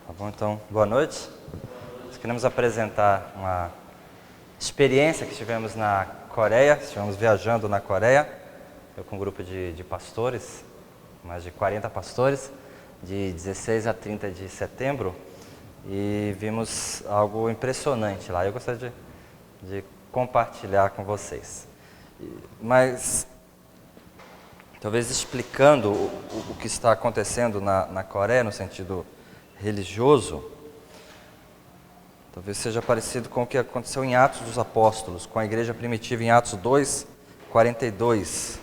Tá bom, então, boa noite. Nós queremos apresentar uma experiência que tivemos na Coreia. Estivemos viajando na Coreia, eu com um grupo de pastores, mais de 40 pastores, de 16 a 30 de setembro, e vimos algo impressionante lá. Eu gostaria de compartilhar com vocês. Mas, talvez explicando o que está acontecendo na Coreia, no sentido religioso, talvez seja parecido com o que aconteceu em Atos dos Apóstolos, com a igreja primitiva em Atos 2, 42.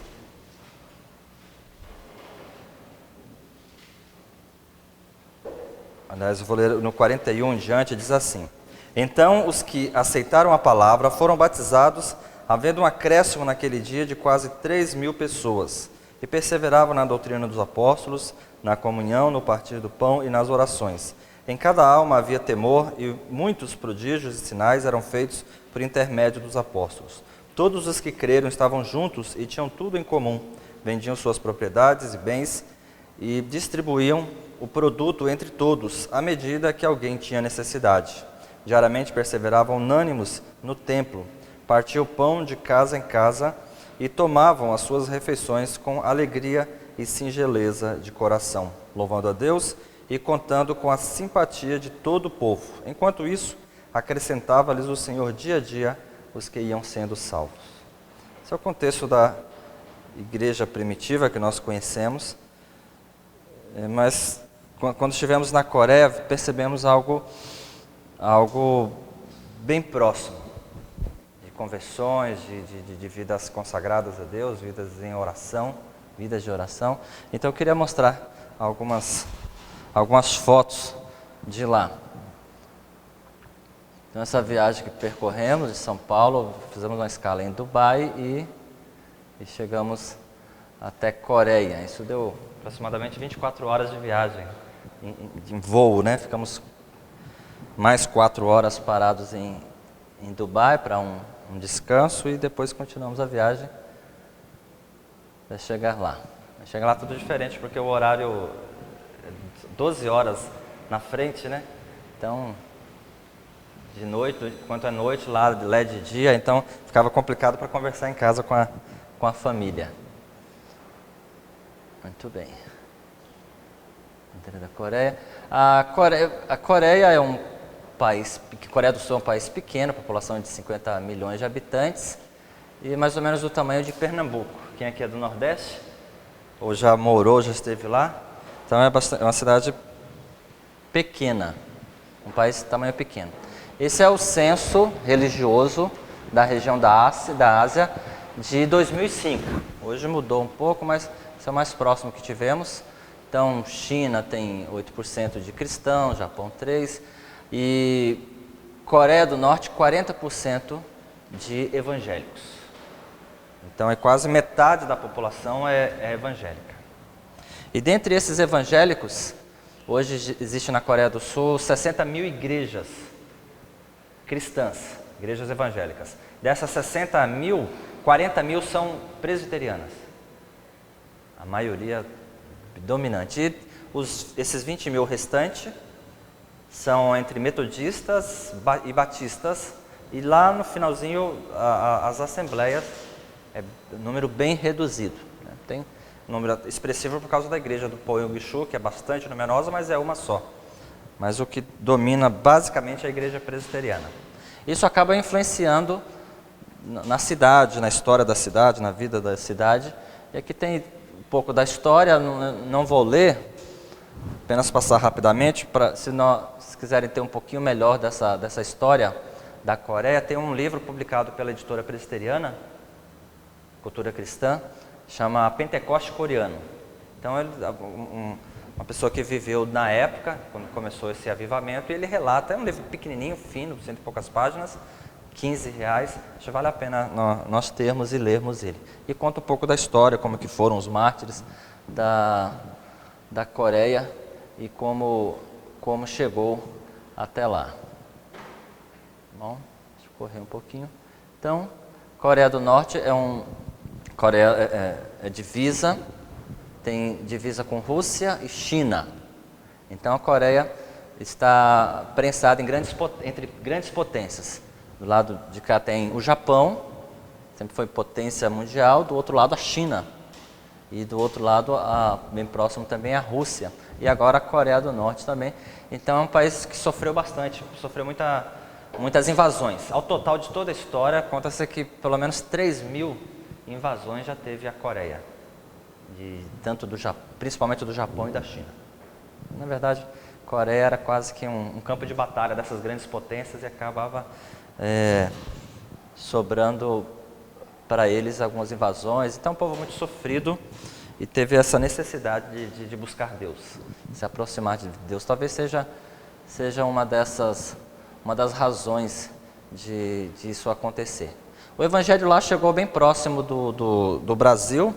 Aliás, eu vou ler no 41 em diante, diz assim: Então os que aceitaram a palavra foram batizados, havendo um acréscimo naquele dia de quase 3.000 pessoas, e perseveravam na doutrina dos apóstolos, na comunhão, no partir do pão e nas orações. Em cada alma havia temor, e muitos prodígios e sinais eram feitos por intermédio dos apóstolos. Todos os que creram estavam juntos e tinham tudo em comum. Vendiam suas propriedades e bens e distribuíam o produto entre todos, à medida que alguém tinha necessidade. Diariamente perseveravam unânimes no templo, partiam o pão de casa em casa e tomavam as suas refeições com alegria e singeleza de coração, louvando a Deus e contando com a simpatia de todo o povo. Enquanto isso, acrescentava-lhes o Senhor dia a dia os que iam sendo salvos. Esse é o contexto da igreja primitiva que nós conhecemos, mas quando estivemos na Coreia, percebemos algo bem próximo, de conversões, de vidas consagradas a Deus, vidas em oração, vidas de oração. Então eu queria mostrar algumas fotos de lá. Então essa viagem que percorremos de São Paulo, fizemos uma escala em Dubai e chegamos até Coreia. Isso deu aproximadamente 24 horas de viagem em voo, né? Ficamos mais 4 horas parados em Dubai para um descanso e depois continuamos a viagem até chegar lá. Chegar lá tudo diferente porque o horário é 12 horas na frente, né? Então, de noite, enquanto é noite, lá é de dia, então ficava complicado para conversar em casa com a família. Muito bem. Da Coreia. A Coreia é um país, Coreia do Sul é um país pequeno, população de 50 milhões de habitantes, e mais ou menos do tamanho de Pernambuco. Quem aqui é do Nordeste, ou já morou, já esteve lá, então é uma cidade pequena, um país de tamanho pequeno. Esse é o censo religioso da região da Ásia de 2005. Hoje mudou um pouco, mas esse é o mais próximo que tivemos. Então, China tem 8% de cristãos, Japão 3%, e Coreia do Norte 40% de evangélicos. Então, é quase metade da população é evangélica. E dentre esses evangélicos, hoje existe na Coreia do Sul 60 mil igrejas cristãs, igrejas evangélicas. Dessas 60 mil, 40 mil são presbiterianas. A maioria dominante. E esses 20 mil restantes são entre metodistas e batistas. E lá no finalzinho, as assembleias, é um número bem reduzido, né? Tem um número expressivo por causa da igreja do Poyong-gu, que é bastante numerosa, mas é uma só. Mas o que domina basicamente é a igreja presbiteriana. Isso acaba influenciando na cidade, na história da cidade, na vida da cidade. E aqui tem um pouco da história, não vou ler, apenas passar rapidamente, se quiserem ter um pouquinho melhor dessa história da Coreia, tem um livro publicado pela editora presbiteriana, Cultura Cristã, chama Pentecoste Coreano. Então, uma pessoa que viveu na época, quando começou esse avivamento, e ele relata, é um livro pequenininho, fino, 100 e poucas páginas, R$15, acho que vale a pena nós termos e lermos ele. E conta um pouco da história, como que foram os mártires da Coreia e como chegou até lá. Bom, deixa eu correr um pouquinho. Então, Coreia do Norte é divisa, tem divisa com Rússia e China. Então a Coreia está prensado entre grandes potências. Do lado de cá tem o Japão, sempre foi potência mundial, do outro lado a China. E do outro lado, bem próximo também, a Rússia. E agora a Coreia do Norte também. Então é um país que sofreu bastante, sofreu muitas invasões. Ao total de toda a história, conta-se que pelo menos 3.000 invasões já teve a Coreia. Principalmente do Japão e da China. Na verdade, a Coreia era quase que um campo de batalha dessas grandes potências e acabava sobrando para eles algumas invasões. Então, é um povo muito sofrido e teve essa necessidade de buscar Deus, se aproximar de Deus. Talvez seja uma das razões de isso acontecer. O Evangelho lá chegou bem próximo do Brasil.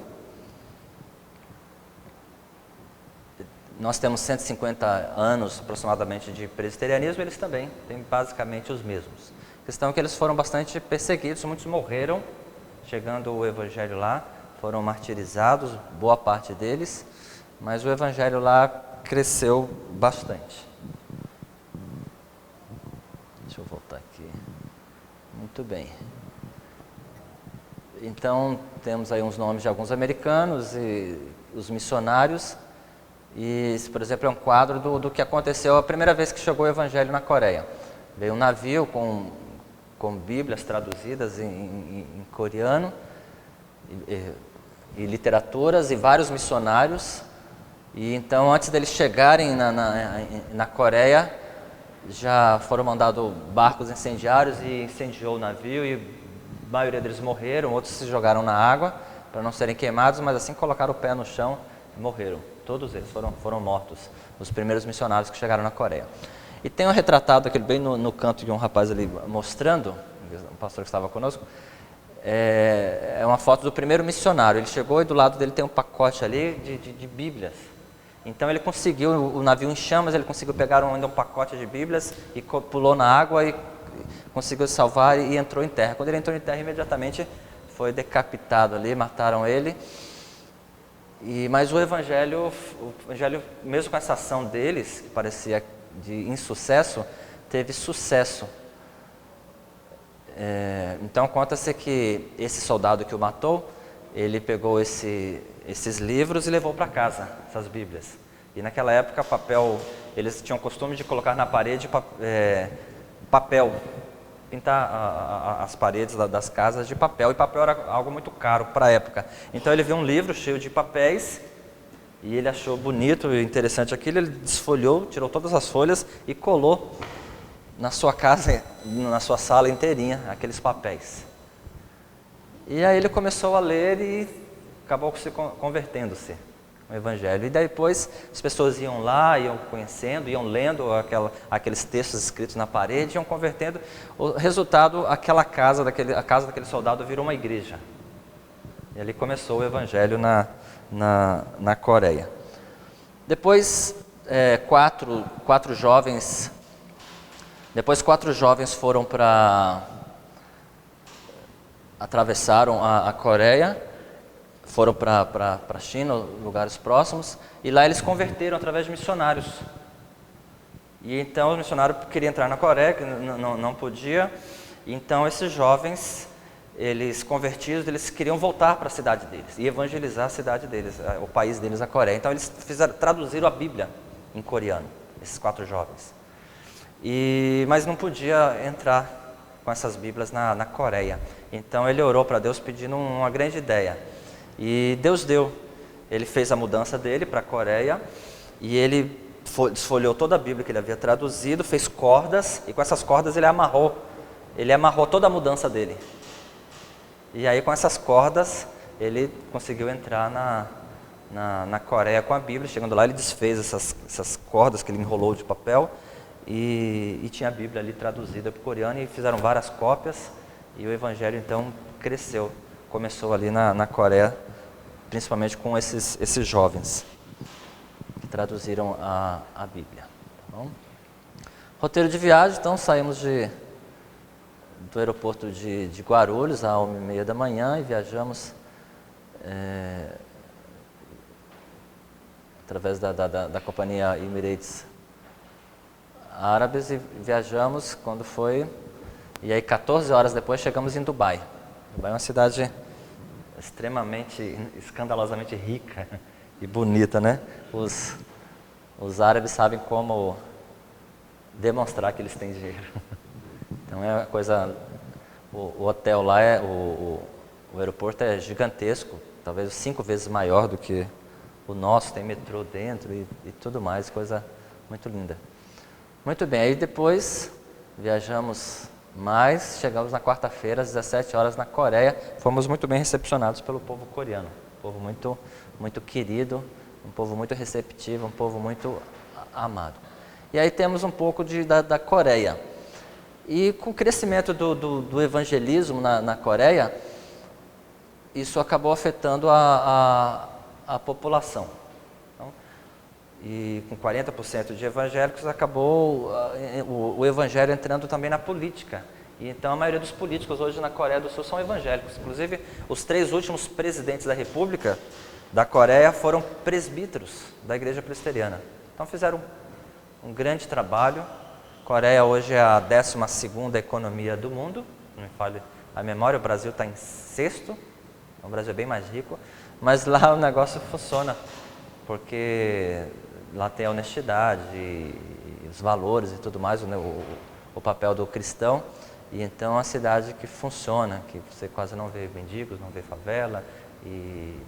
Nós temos 150 anos aproximadamente de presbiterianismo, eles também têm basicamente os mesmos. A questão é que eles foram bastante perseguidos, muitos morreram chegando o Evangelho lá, foram martirizados, boa parte deles, mas o Evangelho lá cresceu bastante. Deixa eu voltar aqui. Muito bem. Então, temos aí uns nomes de alguns americanos e os missionários. E esse, por exemplo, é um quadro do que aconteceu a primeira vez que chegou o Evangelho na Coreia. Veio um navio com Bíblias traduzidas em coreano e literaturas e vários missionários. E então, antes deles chegarem na Coreia, já foram mandados barcos incendiários e incendiou o navio e a maioria deles morreram, outros se jogaram na água para não serem queimados, mas assim colocaram o pé no chão e morreram. Todos eles foram mortos, os primeiros missionários que chegaram na Coreia. E tem um retratado aqui bem no canto de um rapaz ali mostrando, um pastor que estava conosco, é uma foto do primeiro missionário. Ele chegou e do lado dele tem um pacote ali de Bíblias. Então ele conseguiu, o navio em chamas, ele conseguiu pegar ainda um pacote de Bíblias e pulou na água e conseguiu salvar e entrou em terra. Quando ele entrou em terra, imediatamente foi decapitado ali, mataram ele. Mas o Evangelho, mesmo com essa ação deles, que parecia de insucesso, teve sucesso. Então conta-se que esse soldado que o matou, ele pegou esses livros e levou para casa, essas Bíblias. E naquela época, eles tinham o costume de colocar na parede papel, pintar as paredes das casas de papel, e papel era algo muito caro para a época. Então ele viu um livro cheio de papéis, e ele achou bonito e interessante aquilo, ele desfolhou, tirou todas as folhas e colou na sua casa, na sua sala inteirinha, aqueles papéis. E aí ele começou a ler e acabou se convertendo-se no Evangelho. E depois as pessoas iam lá, iam conhecendo, iam lendo aqueles textos escritos na parede, iam convertendo. O resultado, a casa daquele soldado virou uma igreja. E ali começou o Evangelho na Coreia. Depois, quatro jovens foram atravessaram a Coreia, foram para a China, lugares próximos, e lá eles converteram através de missionários. E então o missionário queria entrar na Coreia, que não podia. Então esses jovens, eles convertidos, eles queriam voltar para a cidade deles e evangelizar a cidade deles, o país deles, a Coreia. Então eles traduziram a Bíblia em coreano, esses 4 jovens. Mas não podia entrar com essas Bíblias na Coreia. Então ele orou para Deus pedindo uma grande ideia. E Deus deu. Ele fez a mudança dele para a Coreia e ele desfolhou toda a Bíblia que ele havia traduzido, fez cordas, e com essas cordas ele amarrou toda a mudança dele. E aí com essas cordas ele conseguiu entrar na Coreia com a Bíblia. Chegando lá ele desfez essas cordas que ele enrolou de papel e tinha a Bíblia ali traduzida para o coreano, e fizeram várias cópias, e o Evangelho então cresceu. Começou ali na Coreia, principalmente com esses jovens que traduziram a Bíblia. Tá bom? Roteiro de viagem, então saímos do aeroporto de Guarulhos às 1h30 da manhã e viajamos através da companhia Emirates árabes e viajamos quando foi. E aí 14 horas depois chegamos em Dubai. Dubai é uma cidade extremamente, escandalosamente rica e bonita, né? Os árabes sabem como demonstrar que eles têm dinheiro. Então é uma coisa. O hotel lá, o aeroporto é gigantesco, talvez 5 vezes maior do que o nosso, tem metrô dentro e tudo mais, coisa muito linda. Muito bem, aí depois viajamos mais, chegamos na quarta-feira, às 17 horas, na Coreia. Fomos muito bem recepcionados pelo povo coreano. Um povo muito, muito querido, um povo muito receptivo, um povo muito amado. E aí temos um pouco da Coreia. E com o crescimento do evangelismo na Coreia, isso acabou afetando a população. Então, e com 40% de evangélicos, acabou o evangelho entrando também na política. E então a maioria dos políticos hoje na Coreia do Sul são evangélicos. Inclusive, os 3 últimos presidentes da República da Coreia foram presbíteros da igreja presbiteriana. Então fizeram um grande trabalho. A Coreia hoje é a 12ª economia do mundo, não me falhe a memória, o Brasil está em 6º, o Brasil é bem mais rico, mas lá o negócio funciona, porque lá tem a honestidade, e os valores e tudo mais, o papel do cristão, e então é uma cidade que funciona, que você quase não vê mendigos, não vê favela, e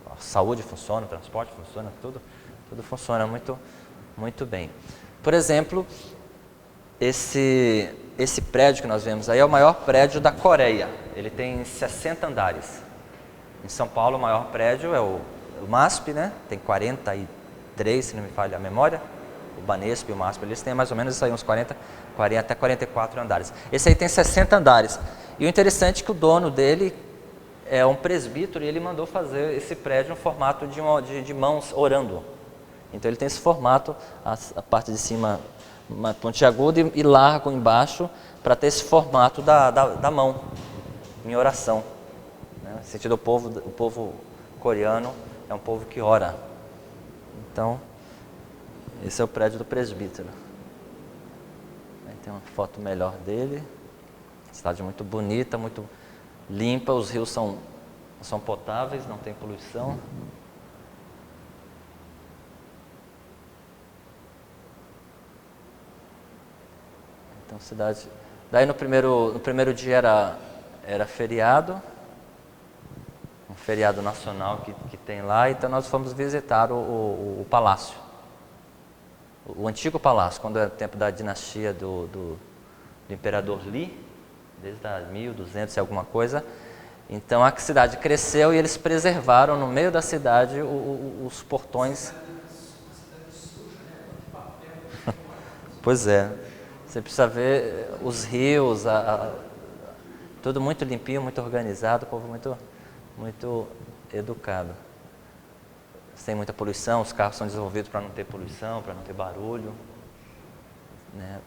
a saúde funciona, o transporte funciona, tudo funciona muito, muito bem. Por exemplo, esse prédio que nós vemos aí é o maior prédio da Coreia. Ele tem 60 andares. Em São Paulo, o maior prédio é o MASP, né? Tem 43, se não me falha a memória. O Banesp e o MASP, eles têm mais ou menos aí uns 40 até 44 andares. Esse aí tem 60 andares. E o interessante é que o dono dele é um presbítero e ele mandou fazer esse prédio no formato de mãos orando. Então ele tem esse formato, a parte de cima uma pontiaguda e largo embaixo, para ter esse formato da mão, em oração. No sentido, o povo coreano é um povo que ora. Então, esse é o prédio do presbítero. Aí tem uma foto melhor dele. Cidade muito bonita, muito limpa, os rios são potáveis, não tem poluição. Então, cidade. Daí no primeiro dia era feriado, um feriado nacional que tem lá, então nós fomos visitar o palácio, o antigo palácio, quando era o tempo da dinastia do imperador Li, desde 1200 e alguma coisa. Então a cidade cresceu e eles preservaram no meio da cidade os portões. Pois é. Você precisa ver os rios, tudo muito limpinho, muito organizado, o povo muito, muito educado. Sem muita poluição, os carros são desenvolvidos para não ter poluição, para não ter barulho. Né?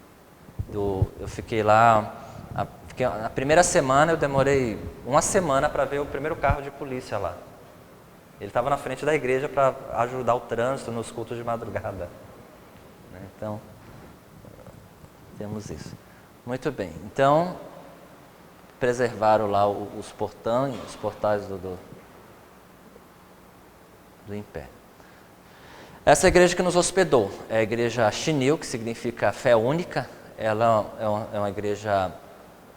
Eu fiquei lá, na primeira semana eu demorei 1 semana para ver o primeiro carro de polícia lá. Ele estava na frente da igreja para ajudar o trânsito nos cultos de madrugada. Né? Então, temos isso. Muito bem. Então, preservaram lá os portais do Império. Essa igreja que nos hospedou é a igreja Chinil, que significa fé única. Ela é uma igreja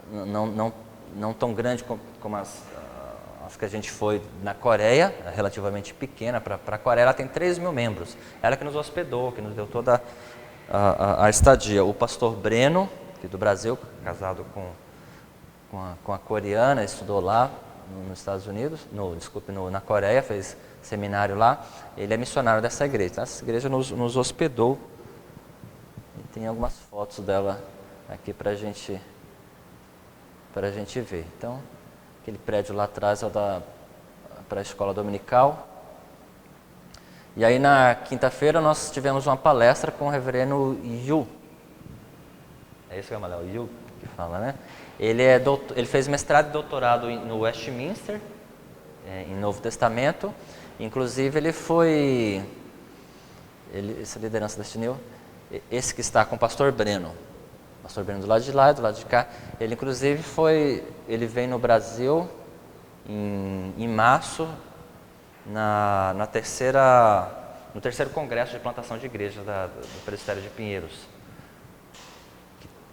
não tão grande como as que a gente foi na Coreia, relativamente pequena para a Coreia. Ela tem 3.000 membros. Ela que nos hospedou, que nos deu toda a estadia. O pastor Breno, aqui do Brasil, casado com a coreana, estudou lá nos Estados Unidos, na Coreia, fez seminário lá. Ele é missionário dessa igreja. Essa igreja nos hospedou. E tem algumas fotos dela aqui para a gente ver. Então, aquele prédio lá atrás é para a escola dominical. E aí na quinta-feira nós tivemos uma palestra com o reverendo Yu. É isso que é o Yu que fala, né? Ele fez mestrado e doutorado no Westminster, em Novo Testamento. Inclusive essa liderança da Chinil, esse que está com o pastor Breno. O pastor Breno do lado de lá e do lado de cá. Ele inclusive ele veio no Brasil em março, no terceiro congresso de plantação de igreja do Presbitério de Pinheiros.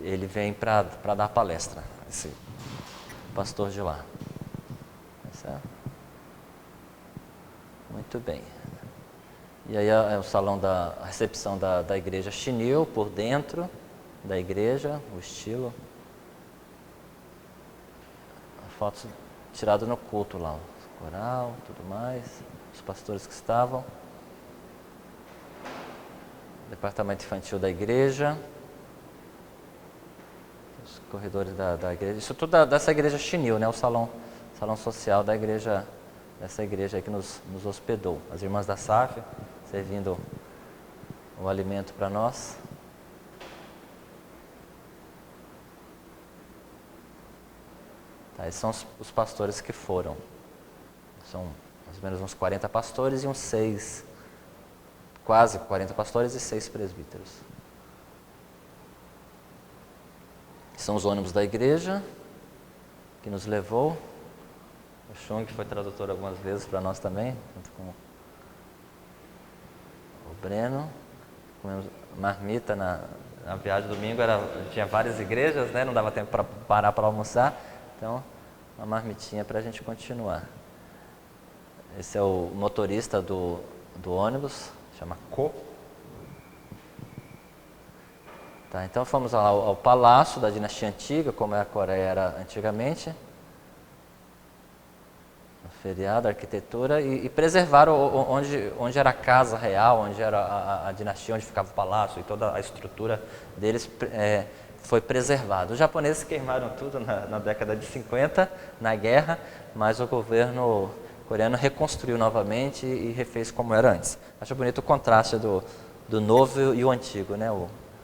Ele vem para dar palestra, esse pastor de lá. Muito bem. E aí é o salão a recepção da igreja chinil, por dentro da igreja, o estilo. A foto tirada no culto lá, o coral, tudo mais, os pastores que estavam. Departamento infantil da igreja. Os corredores da igreja. Isso tudo dessa igreja chinil, né? O salão social da igreja, dessa igreja aí que nos hospedou. As irmãs da SAF servindo o alimento para nós. Tá, esses são os pastores que foram. São mais ou menos uns 40 pastores e quase 40 pastores e 6 presbíteros. São os ônibus da igreja que nos levou. O Chung foi tradutor algumas vezes para nós também, junto com o Breno. Comemos marmita na viagem do domingo, tinha várias igrejas, né? Não dava tempo para parar para almoçar, então uma marmitinha para a gente continuar. Esse é o motorista do ônibus, chama Ko. Tá, então fomos ao palácio da dinastia antiga, como a Coreia era antigamente. Feriado, arquitetura, e preservaram onde era a casa real, onde era a dinastia, onde ficava o palácio, e toda a estrutura deles foi preservada. Os japoneses queimaram tudo na década de 50, na guerra, mas o governo coreano reconstruiu novamente e refez como era antes. Acho bonito o contraste do novo e o antigo, né?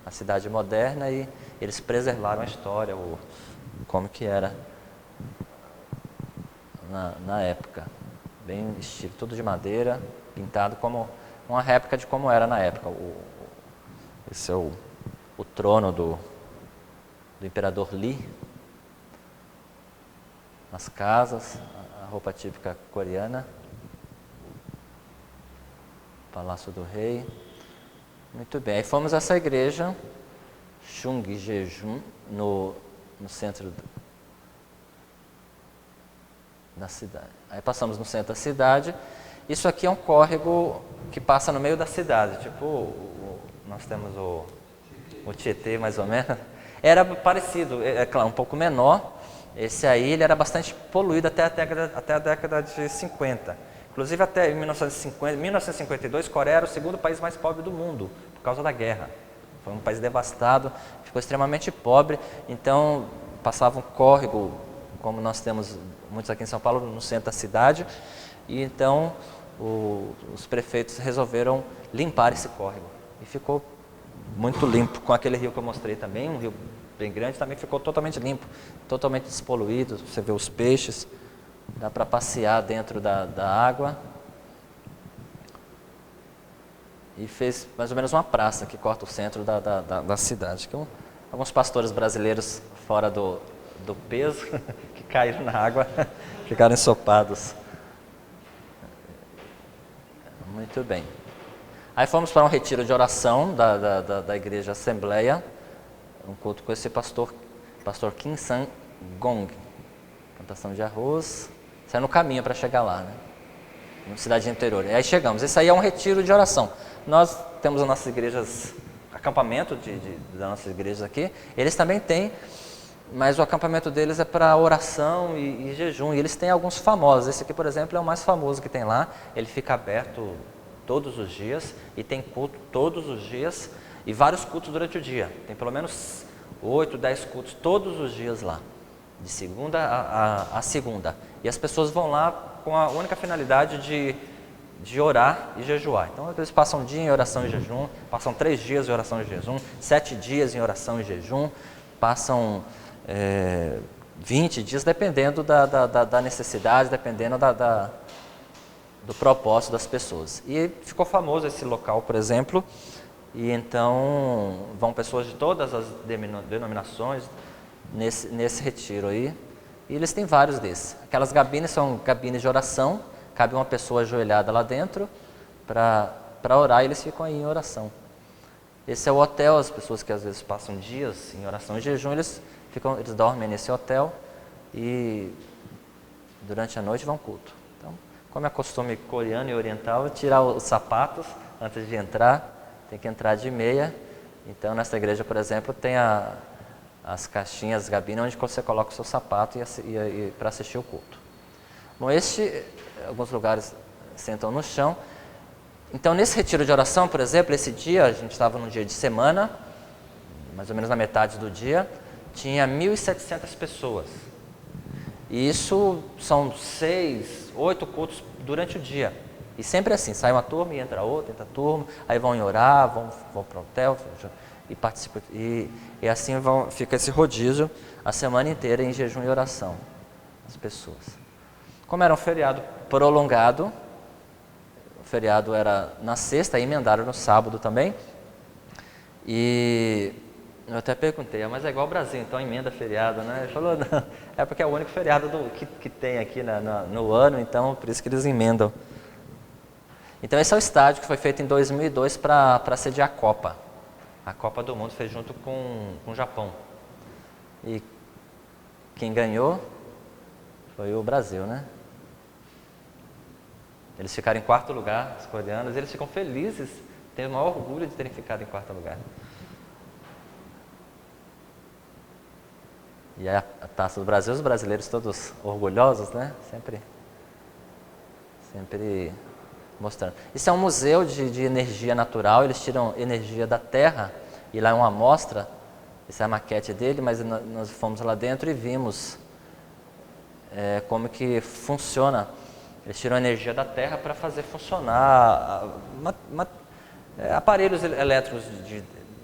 A cidade moderna, e eles preservaram a história, como que era na época, bem estilo, tudo de madeira, pintado como uma réplica de como era na época. Esse é o trono do imperador Lee, as casas, a roupa típica coreana, o palácio do rei. Muito bem, aí fomos a essa igreja, Chungjeong, no centro da cidade. Aí passamos no centro da cidade. Isso aqui é um córrego que passa no meio da cidade, tipo, nós temos o Tietê, mais ou menos. Era parecido, é claro, um pouco menor. Esse aí ele era bastante poluído até a década de 50. Inclusive até 1952, Coreia era o segundo país mais pobre do mundo, por causa da guerra. Foi um país devastado, ficou extremamente pobre, então passava um córrego, como nós temos muitos aqui em São Paulo, no centro da cidade, e então os prefeitos resolveram limpar esse córrego. E ficou muito limpo, com aquele rio que eu mostrei também, um rio bem grande, também ficou totalmente limpo, totalmente despoluído, você vê os peixes, dá para passear dentro da água. E fez mais ou menos uma praça que corta o centro da cidade. Que alguns pastores brasileiros fora do peso, que caíram na água, ficaram ensopados. Muito bem. Aí fomos para um retiro de oração da igreja Assembleia, um culto com esse pastor Kim Sang-gong, plantação de arroz, saiu no caminho para chegar lá, né? Na cidade interior. E aí chegamos, esse aí é um retiro de oração. Nós temos as nossas igrejas, acampamento das nossas igrejas aqui, eles também têm, mas o acampamento deles é para oração e jejum, e eles têm alguns famosos. Esse aqui, por exemplo, é o mais famoso que tem lá, ele fica aberto todos os dias, e tem culto todos os dias, e vários cultos durante o dia. Tem pelo menos 8, 10 cultos todos os dias lá, de segunda a segunda. E as pessoas vão lá com a única finalidade de orar e jejuar. Então, eles passam um dia em oração e jejum, passam 3 dias em oração e jejum, 7 dias em oração e jejum, passam 20 dias, dependendo da necessidade, dependendo do propósito das pessoas. E ficou famoso esse local, por exemplo, E então vão pessoas de todas as denominações nesse retiro aí. E eles têm vários desses. Aquelas cabines são cabines de oração, cabe uma pessoa ajoelhada lá dentro para orar e eles ficam aí em oração. Esse é o hotel, as pessoas que às vezes passam dias em oração e jejum, eles dormem nesse hotel e durante a noite vão ao culto. Então, como é costume coreano e oriental, tirar os sapatos antes de entrar, tem que entrar de meia. Então, nessa igreja, por exemplo, tem as caixinhas, as cabines, onde você coloca o seu sapato para assistir o culto. Bom, alguns lugares sentam no chão. Então, nesse retiro de oração, por exemplo, esse dia, a gente estava num dia de semana, mais ou menos na metade do dia, tinha 1.700 pessoas. E isso são 6, 8 cultos durante o dia. E sempre assim, sai uma turma e entra outra turma, aí vão orar, vão para o hotel e participam. E assim fica esse rodízio a semana inteira em jejum e oração, as pessoas. Como era um feriado prolongado, o feriado era na sexta, aí emendaram no sábado também. E eu até perguntei, mas é igual ao Brasil, então emenda feriado, né? Ele falou, não, é porque é o único feriado que tem aqui no ano, então por isso que eles emendam. Então esse é o estádio que foi feito em 2002 para sediar a Copa. A Copa do Mundo fez junto com o Japão. E quem ganhou foi o Brasil, né? Eles ficaram em quarto lugar, os coreanos, eles ficam felizes, têm o maior orgulho de terem ficado em quarto lugar. E a taça do Brasil, os brasileiros todos orgulhosos, né? Sempre mostrando. Isso é um museu de energia natural, eles tiram energia da terra, e lá é uma amostra, essa é a maquete dele, mas nós fomos lá dentro e vimos como que funciona. Eles tiram a energia da terra para fazer funcionar aparelhos elétricos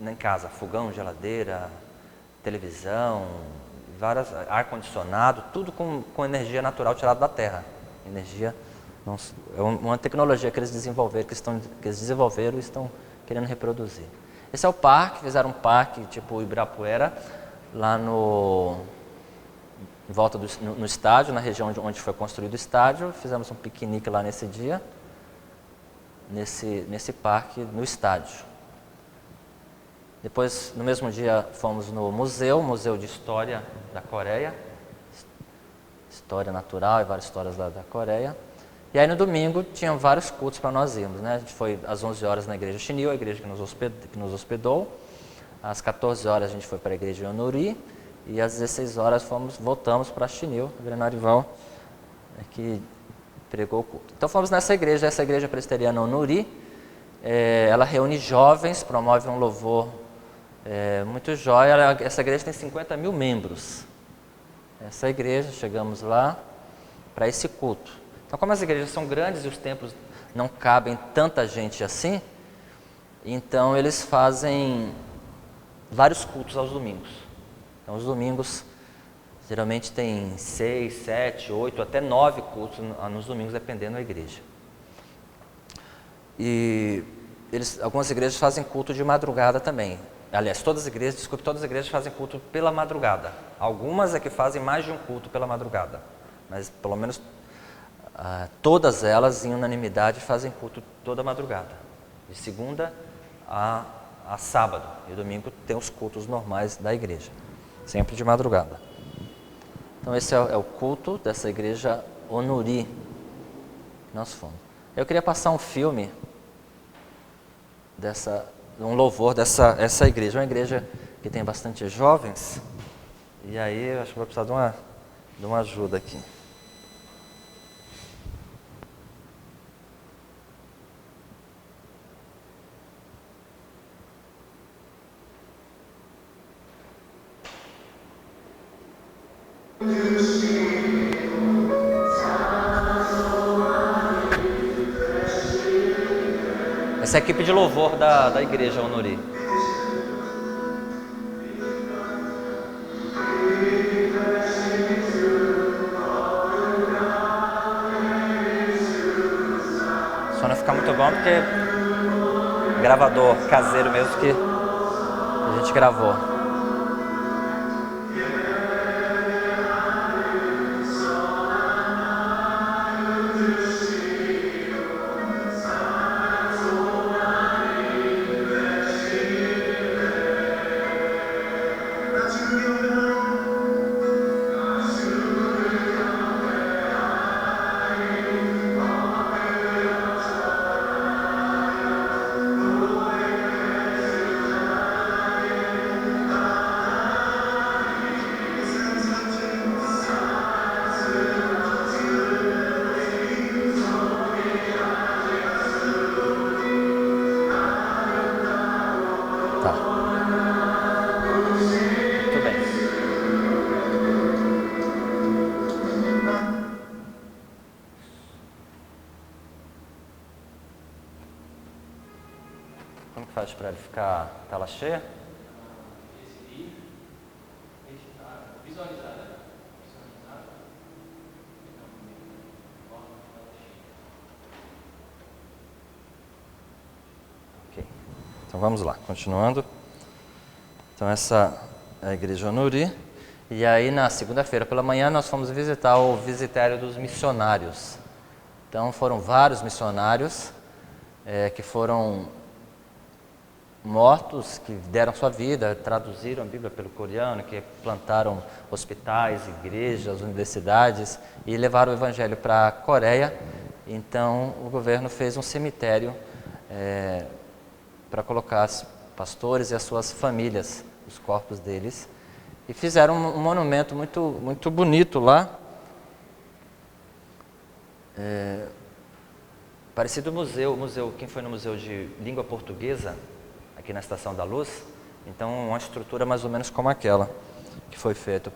em casa, fogão, geladeira, televisão, ar-condicionado, tudo com energia natural tirada da terra. É uma tecnologia que eles desenvolveram, e estão querendo reproduzir. Esse é o parque, fizeram um parque tipo Ibirapuera, lá em volta no estádio, na região onde foi construído o estádio. Fizemos um piquenique lá nesse dia, nesse parque, no estádio. Depois, no mesmo dia, fomos no Museu de História da Coreia, História Natural e várias histórias da Coreia. E aí no domingo tinham vários cultos para nós irmos, né? A gente foi às 11 horas na igreja Chinil, a igreja que nos hospedou. Às 14 horas a gente foi para a igreja Yonuri. E às 16 horas voltamos para Chinil, o Reverendo Arival, que pregou o culto. Então fomos nessa igreja presbiteriana Onuri. Ela reúne jovens, promove um louvor muito jóia. Essa igreja tem 50 mil membros. Essa igreja, chegamos lá para esse culto. Então, como as igrejas são grandes e os templos não cabem tanta gente assim, então eles fazem vários cultos aos domingos. Então, os domingos geralmente tem 6, 7, 8, até 9 cultos nos domingos, dependendo da igreja. E algumas igrejas fazem culto de madrugada também. Aliás, todas as igrejas fazem culto pela madrugada. Algumas é que fazem mais de um culto pela madrugada, mas pelo menos todas elas, em unanimidade, fazem culto toda madrugada, de segunda a sábado. E domingo tem os cultos normais da igreja, sempre de madrugada. Então esse é o culto dessa igreja Onuri que nós fomos. Eu queria passar um filme um louvor dessa igreja. Uma igreja que tem bastante jovens, e aí eu acho que vou precisar de uma ajuda aqui. Essa é a equipe de louvor da igreja Onuri. Só não ficar muito bom porque gravador caseiro mesmo que a gente gravou. Como que faz para ele ficar tela cheia? Visualizar. Ok. Então vamos lá, continuando. Então essa é a Igreja Onuri. E aí na segunda-feira pela manhã nós fomos visitar o visitário dos missionários. Então foram vários missionários que foram mortos, que deram sua vida, traduziram a Bíblia pelo coreano, que plantaram hospitais, igrejas, universidades e levaram o Evangelho para a Coreia. Então o governo fez um cemitério para colocar os pastores e as suas famílias, os corpos deles, e fizeram um monumento muito bonito lá, parecido ao museu, quem foi no Museu de Língua Portuguesa, aqui na Estação da Luz, então uma estrutura mais ou menos como aquela, que foi feito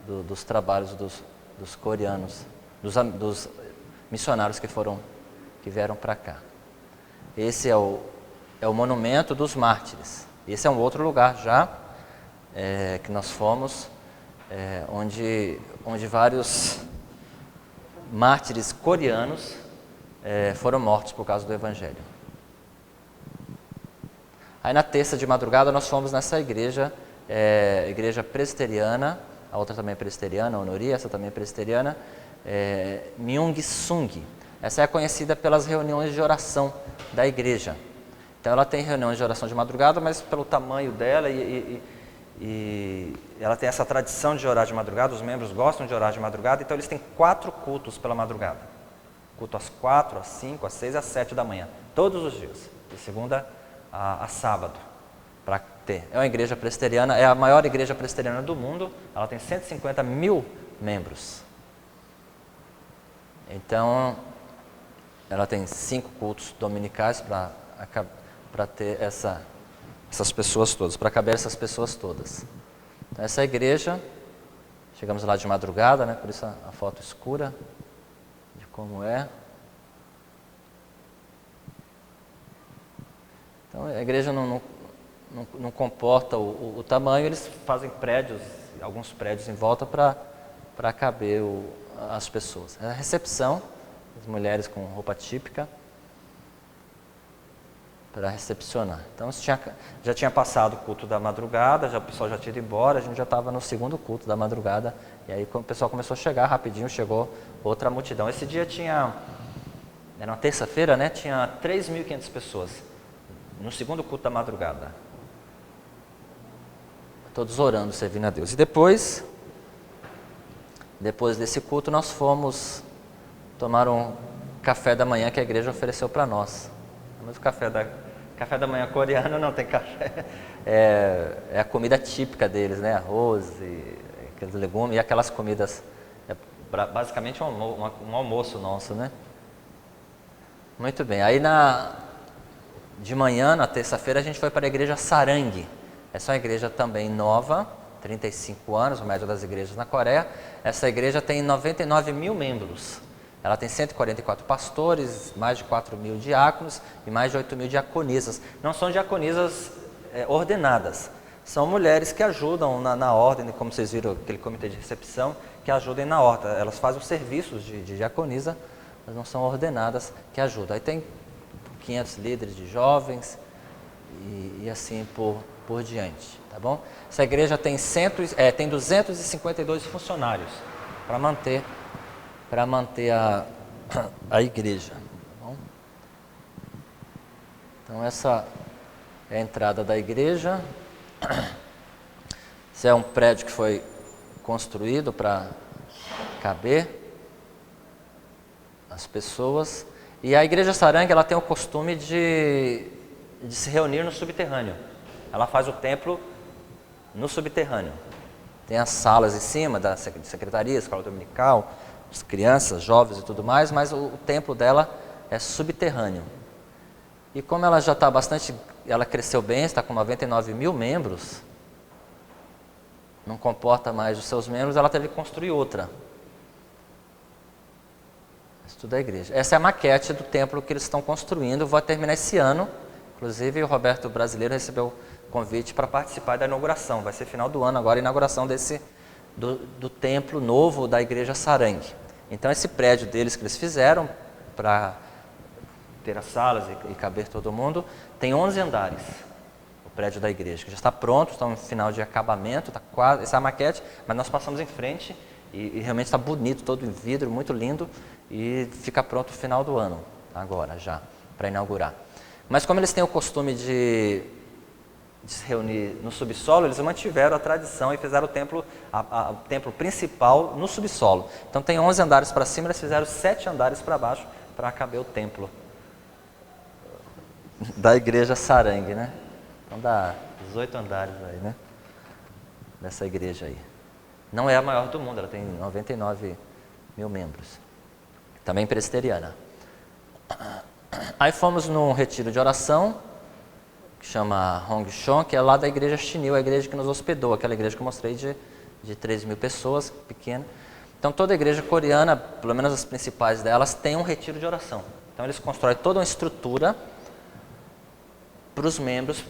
dos trabalhos dos coreanos, dos missionários que vieram para cá. Esse é o monumento dos mártires. Esse é um outro lugar já, que nós fomos, onde vários mártires coreanos foram mortos por causa do Evangelho. Aí na terça de madrugada nós fomos nessa igreja, igreja presbiteriana, a outra também é presbiteriana, a Onuri, essa também é presbiteriana, Myung-sung. Essa é conhecida pelas reuniões de oração da igreja. Então ela tem reuniões de oração de madrugada, mas pelo tamanho dela e ela tem essa tradição de orar de madrugada, os membros gostam de orar de madrugada, então eles têm 4 cultos pela madrugada. Culto às 4, às 5, às 6 e às 7 da manhã, todos os dias, de segunda a sábado, para ter. É uma igreja presbiteriana, é a maior igreja presbiteriana do mundo, ela tem 150 mil membros. Então, ela tem 5 cultos dominicais para ter essas pessoas todas, para caber essas pessoas todas. Então, essa igreja, chegamos lá de madrugada, né, por isso a foto escura de como é. Então, a igreja não comporta o tamanho, eles fazem prédios, alguns prédios em volta para caber as pessoas. A recepção, as mulheres com roupa típica, para recepcionar. Então, já tinha passado o culto da madrugada, o pessoal já tinha ido embora, a gente já estava no segundo culto da madrugada, e aí quando o pessoal começou a chegar, rapidinho chegou outra multidão. Esse dia era uma terça-feira, né? Tinha 3.500 pessoas. No segundo culto da madrugada, todos orando, servindo a Deus. E depois desse culto, nós fomos tomar um café da manhã que a igreja ofereceu para nós. Mas o café da manhã coreano não tem café. É a comida típica deles, né? Arroz, e aqueles legumes e aquelas comidas. Basicamente um almoço nosso, né? Muito bem. Aí de manhã, na terça-feira, a gente foi para a igreja Sarang. Essa é uma igreja também nova, 35 anos, a média das igrejas na Coreia. Essa igreja tem 99 mil membros. Ela tem 144 pastores, mais de 4 mil diáconos e mais de 8 mil diaconisas. Não são diaconisas ordenadas, são mulheres que ajudam na ordem, como vocês viram, aquele comitê de recepção, que ajudem na horta. Elas fazem os serviços de diaconisa, mas não são ordenadas que ajudam. Aí tem 500 líderes de jovens e assim por diante, tá bom? Essa igreja tem 252 funcionários para manter a igreja, tá bom? Então essa é a entrada da igreja. Esse é um prédio que foi construído para caber as pessoas. E a igreja Sarang, ela tem o costume de se reunir no subterrâneo. Ela faz o templo no subterrâneo. Tem as salas em cima da secretaria, escola dominical, as crianças, jovens e tudo mais, mas o templo dela é subterrâneo. E como ela já está ela cresceu bem, está com 99 mil membros, não comporta mais os seus membros, ela teve que construir outra. Isso tudo é a igreja. Essa é a maquete do templo que eles estão construindo, vai terminar esse ano. Inclusive o Roberto Brasileiro recebeu convite para participar da inauguração. Vai ser final do ano agora a inauguração do templo novo da igreja Sarang. Então esse prédio deles que eles fizeram para ter as salas e caber todo mundo, tem 11 andares, o prédio da igreja, que já está pronto, está no final de acabamento, está quase, essa é a maquete, mas nós passamos em frente e realmente está bonito, todo em vidro, muito lindo, e fica pronto no final do ano, agora já, para inaugurar. Mas como eles têm o costume de se reunir no subsolo, eles mantiveram a tradição e fizeram o templo principal no subsolo. Então tem 11 andares para cima, eles fizeram 7 andares para baixo para caber o templo da igreja Sarang, né? Então dá 18 andares aí, né? Dessa igreja aí. Não é a maior do mundo, ela tem 99 mil membros. Também presbiteriana. Aí fomos num retiro de oração, que chama Hong Shon, que é lá da igreja Chinil, a igreja que nos hospedou, aquela igreja que eu mostrei de 3 mil pessoas, pequena. Então toda a igreja coreana, pelo menos as principais delas, tem um retiro de oração. Então eles constroem toda uma estrutura para os membros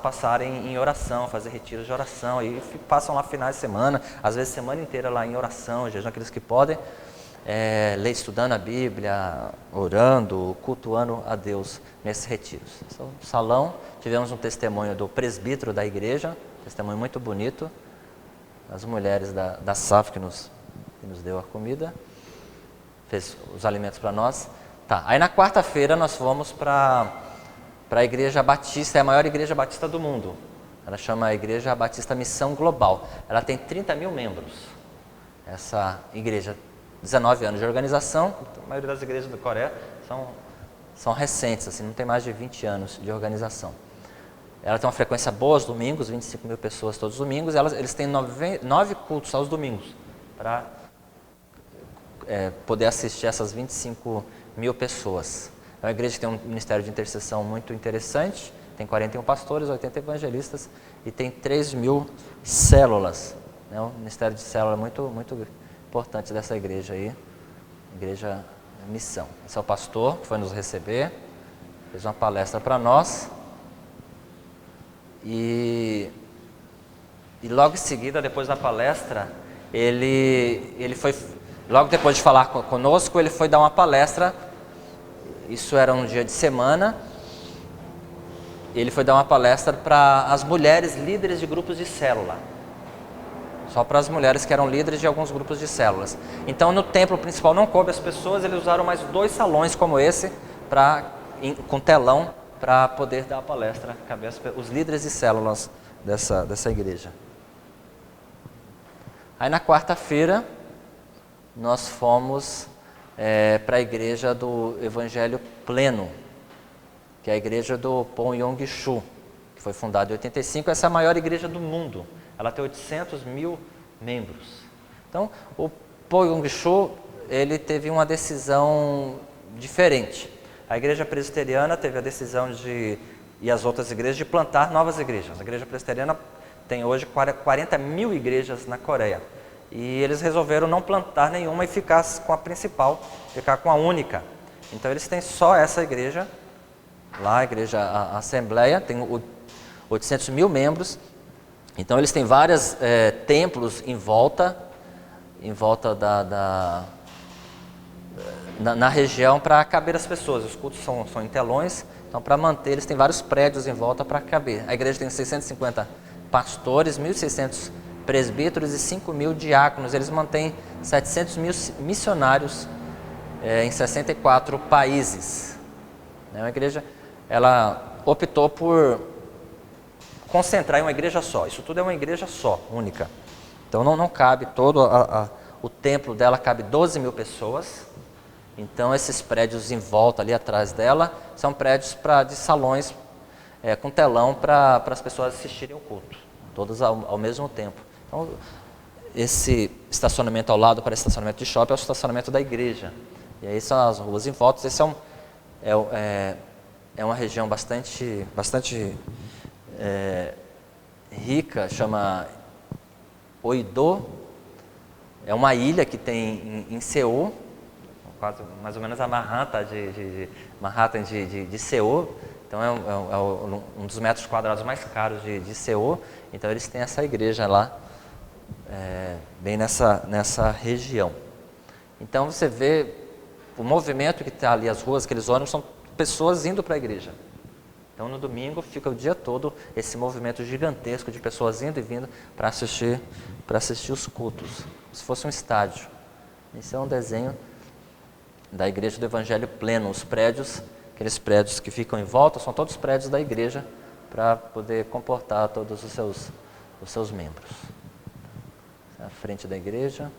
passarem em oração, fazer retiros de oração, e passam lá finais de semana, às vezes semana inteira lá em oração, jejum, aqueles que podem, ler, estudando a Bíblia, orando, cultuando a Deus nesses retiros. No salão, tivemos um testemunho do presbítero da igreja, testemunho muito bonito, as mulheres da SAF que nos deu a comida, fez os alimentos para nós. Tá. Aí na quarta-feira nós fomos para a Igreja Batista, é a maior igreja batista do mundo. Ela chama a Igreja Batista Missão Global. Ela tem 30 mil membros. Essa igreja, 19 anos de organização, a maioria das igrejas da Coreia são recentes, assim, não tem mais de 20 anos de organização. Ela tem uma frequência boa aos domingos, 25 mil pessoas todos os domingos, eles têm 9 cultos aos domingos, para poder assistir essas 25 mil pessoas. É uma igreja que tem um ministério de intercessão muito interessante, tem 41 pastores, 80 evangelistas e tem 3 mil células. Né? Um ministério de célula muito, muito importante dessa igreja aí, Igreja Missão. Esse é o pastor que foi nos receber, fez uma palestra para nós e logo em seguida, depois da palestra, ele foi, logo depois de falar conosco, ele foi dar uma palestra. Isso era um dia de semana, ele foi dar uma palestra para as mulheres líderes de grupos de célula. Só para as mulheres que eram líderes de alguns grupos de células. Então no templo principal não coube as pessoas, eles usaram mais 2 salões como esse, com telão, para poder dar a palestra, caber os líderes de células dessa igreja. Aí na quarta-feira, nós fomos para a igreja do Evangelho Pleno, que é a igreja do Pon Yong-Shu, que foi fundada em 85, essa é a maior igreja do mundo, ela tem 800 mil membros. Então, o Pon Yong-Shu, ele teve uma decisão diferente. A igreja presbiteriana teve a decisão e as outras igrejas, de plantar novas igrejas. A igreja presbiteriana tem hoje 40 mil igrejas na Coreia. E eles resolveram não plantar nenhuma e ficar com a principal, ficar com a única. Então eles têm só essa igreja, lá a igreja a Assembleia, tem 800 mil membros. Então eles têm vários templos em volta na região para caber as pessoas. Os cultos são em telões, então para manter, eles têm vários prédios em volta para caber. A igreja tem 650 pastores, 1.600 presbíteros e 5.000 diáconos. Eles mantêm 700 mil missionários em 64 países. A igreja, ela optou por concentrar em uma igreja só. Isso tudo é uma igreja só, única. Então não cabe todo o templo dela, cabe 12 mil pessoas. Então esses prédios em volta ali atrás dela são prédios de salões com telão para as pessoas assistirem o culto, todos ao mesmo tempo. Então esse estacionamento ao lado para estacionamento de shopping é o estacionamento da igreja. E aí são as ruas em volta. Esse é uma região bastante rica, chama Oido. É uma ilha que tem em Seul, quase mais ou menos a Manhattan de Seul. Então é um dos metros quadrados mais caros de Seul. Então eles têm essa igreja lá, bem nessa região. Então você vê o movimento que está ali, as ruas, aqueles ônibus, são pessoas indo para a igreja. Então no domingo fica o dia todo esse movimento gigantesco de pessoas indo e vindo para assistir os cultos, como se fosse um estádio. Esse é um desenho da igreja do Evangelho Pleno. Os prédios, aqueles prédios que ficam em volta, são todos prédios da igreja para poder comportar todos os seus membros. Essa é a frente da igreja.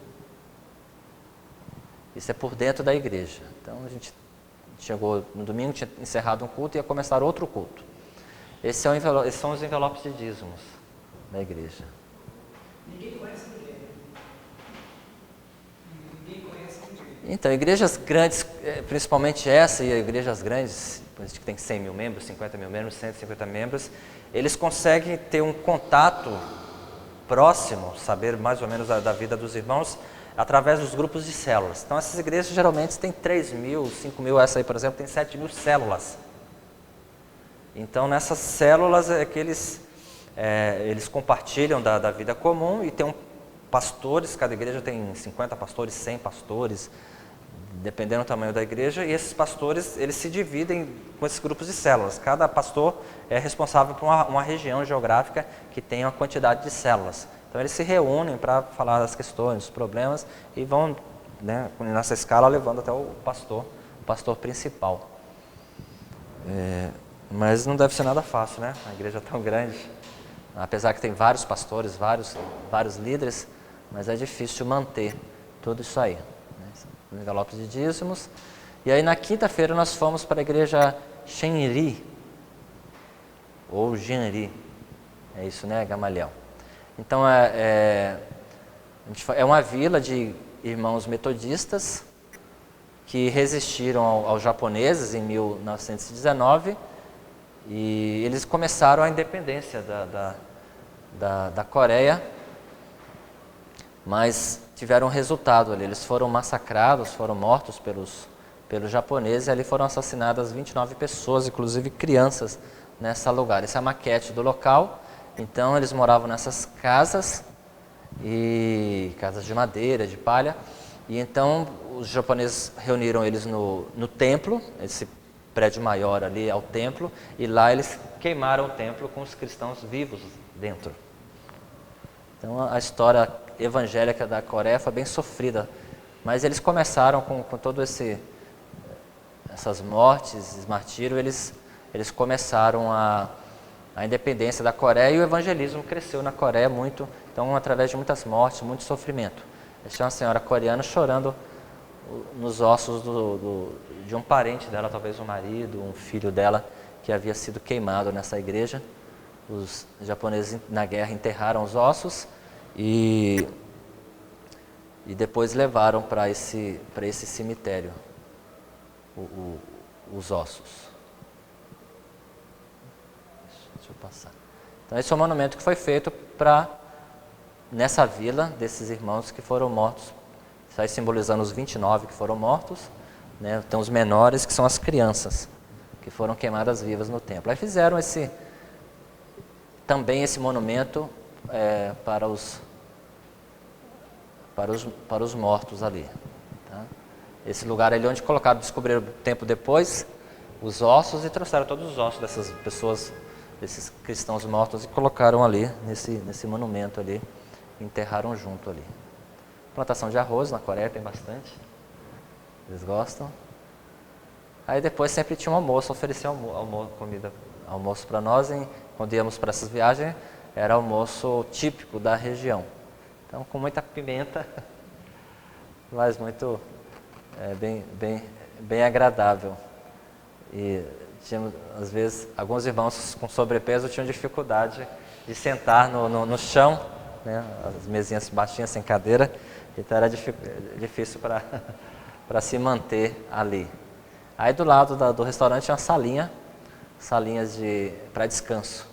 Isso é por dentro da igreja. Então a gente chegou no domingo, tinha encerrado um culto e ia começar outro culto. Esses são os envelopes de dízimos da igreja. Ninguém conhece ninguém. Ninguém conhece ninguém. Então, igrejas grandes, principalmente essa e igrejas grandes, que tem 100 mil membros, 50 mil membros, 150 membros, eles conseguem ter um contato próximo, saber mais ou menos da vida dos irmãos, através dos grupos de células. Então essas igrejas geralmente têm 3 mil, 5 mil, essa aí por exemplo tem 7 mil células. Então nessas células é que eles compartilham da vida comum e tem pastores, cada igreja tem 50 pastores, 100 pastores, dependendo do tamanho da igreja, e esses pastores eles se dividem com esses grupos de células. Cada pastor é responsável por uma região geográfica que tem uma quantidade de células. Então eles se reúnem para falar das questões, dos problemas e vão, nessa escala, levando até o pastor principal. Mas não deve ser nada fácil, né? A igreja é tão grande, apesar que tem vários pastores, vários líderes, mas é difícil manter tudo isso aí. Envelopes de dízimos. E aí na quinta-feira nós fomos para a igreja Shenri, ou Genri, é isso, né, Gamaliel? Então é uma vila de irmãos metodistas que resistiram aos japoneses em 1919 e eles começaram a independência da Coreia, mas tiveram um resultado ali. Eles foram massacrados, foram mortos pelos japoneses e ali foram assassinadas 29 pessoas, inclusive crianças, nesse lugar. Essa é a maquete do local. Então eles moravam nessas casas de madeira, de palha, e então os japoneses reuniram eles no templo, esse prédio maior ali é o templo, e lá eles queimaram o templo com os cristãos vivos dentro. Então a história evangélica da Coreia foi bem sofrida, mas eles começaram com todo essas mortes, esse martírio, eles começaram a independência da Coreia e o evangelismo cresceu na Coreia muito, então através de muitas mortes, muito sofrimento. Tinha uma senhora coreana chorando nos ossos de um parente dela, talvez um marido, um filho dela, que havia sido queimado nessa igreja. Os japoneses na guerra enterraram os ossos e depois levaram para esse cemitério os ossos. Deixa eu passar. Então esse é um monumento que foi feito nessa vila desses irmãos que foram mortos. Está simbolizando os 29 que foram mortos, né? Tem os menores que são as crianças que foram queimadas vivas no templo. Aí fizeram também esse monumento para os mortos ali. Tá? esse lugar ali onde colocaram, descobriram tempo depois, os ossos e trouxeram todos os ossos dessas pessoas, desses cristãos mortos e colocaram ali, nesse monumento ali, e enterraram junto ali. Plantação de arroz na Coreia tem bastante, eles gostam. Aí depois sempre tinha um almoço, oferecia almoço para nós, quando íamos para essas viagens, era almoço típico da região. Então com muita pimenta, mas muito, bem agradável. E tínhamos, às vezes, alguns irmãos com sobrepeso tinham dificuldade de sentar no chão, né, as mesinhas baixinhas sem cadeira, então era difícil para se manter ali. Aí do lado do restaurante tinha uma salinhas para descanso,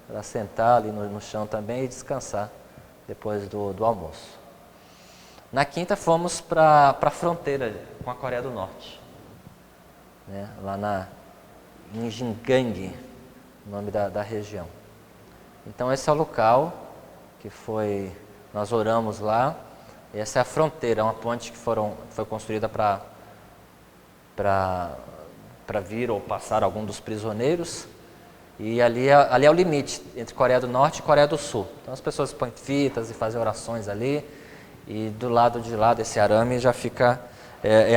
para sentar ali no chão também e descansar depois do almoço. Na quinta fomos para a fronteira com a Coreia do Norte, né, lá em Jingang, o nome da região. Então esse é o local que nós oramos lá. Essa é a fronteira, uma ponte que foi construída para vir ou passar algum dos prisioneiros. E ali é o limite entre Coreia do Norte e Coreia do Sul. Então as pessoas põem fitas e fazem orações ali. E do lado de lá desse arame já fica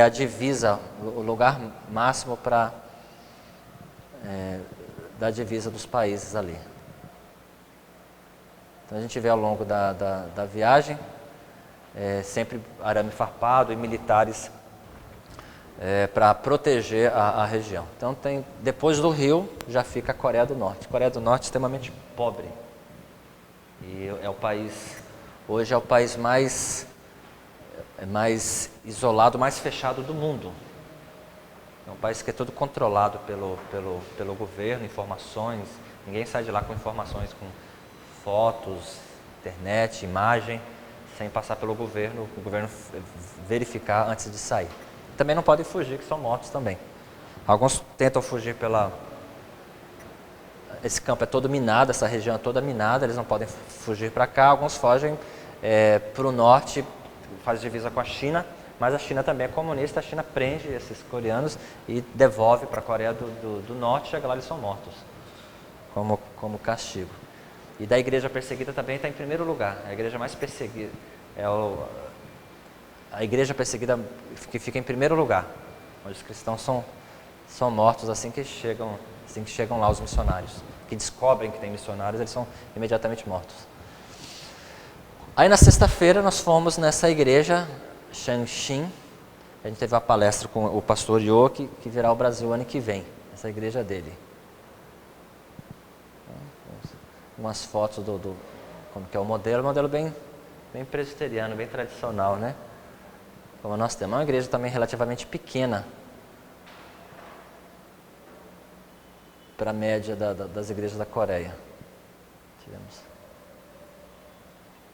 a divisa, o lugar máximo da divisa dos países ali. Então a gente vê ao longo da viagem sempre arame farpado e militares para proteger a região. Então depois do rio já fica a Coreia do Norte. A Coreia do Norte é extremamente pobre. E hoje é o país mais isolado, mais fechado do mundo. É um país que é todo controlado pelo governo, informações. Ninguém sai de lá com informações, com fotos, internet, imagem, sem passar pelo governo, o governo verificar antes de sair. Também não podem fugir, que são mortos também. Alguns tentam fugir esse campo é todo minado, essa região é toda minada, eles não podem fugir para cá. Alguns fogem para o norte, faz divisa com a China, mas a China também é comunista, a China prende esses coreanos e devolve para a Coreia do Norte, chega lá eles são mortos, como castigo. E da igreja perseguida também está em primeiro lugar, a igreja mais perseguida, a igreja perseguida que fica em primeiro lugar, onde os cristãos são mortos assim que chegam lá os missionários, que descobrem que tem missionários, eles são imediatamente mortos. Aí na sexta-feira nós fomos nessa igreja, Shanshin, a gente teve uma palestra com o pastor Yo, que virá ao Brasil ano que vem, essa igreja dele. Umas fotos como que é o modelo bem presbiteriano, bem tradicional, né? Como nós temos, é uma igreja também relativamente pequena, para a média das igrejas da Coreia.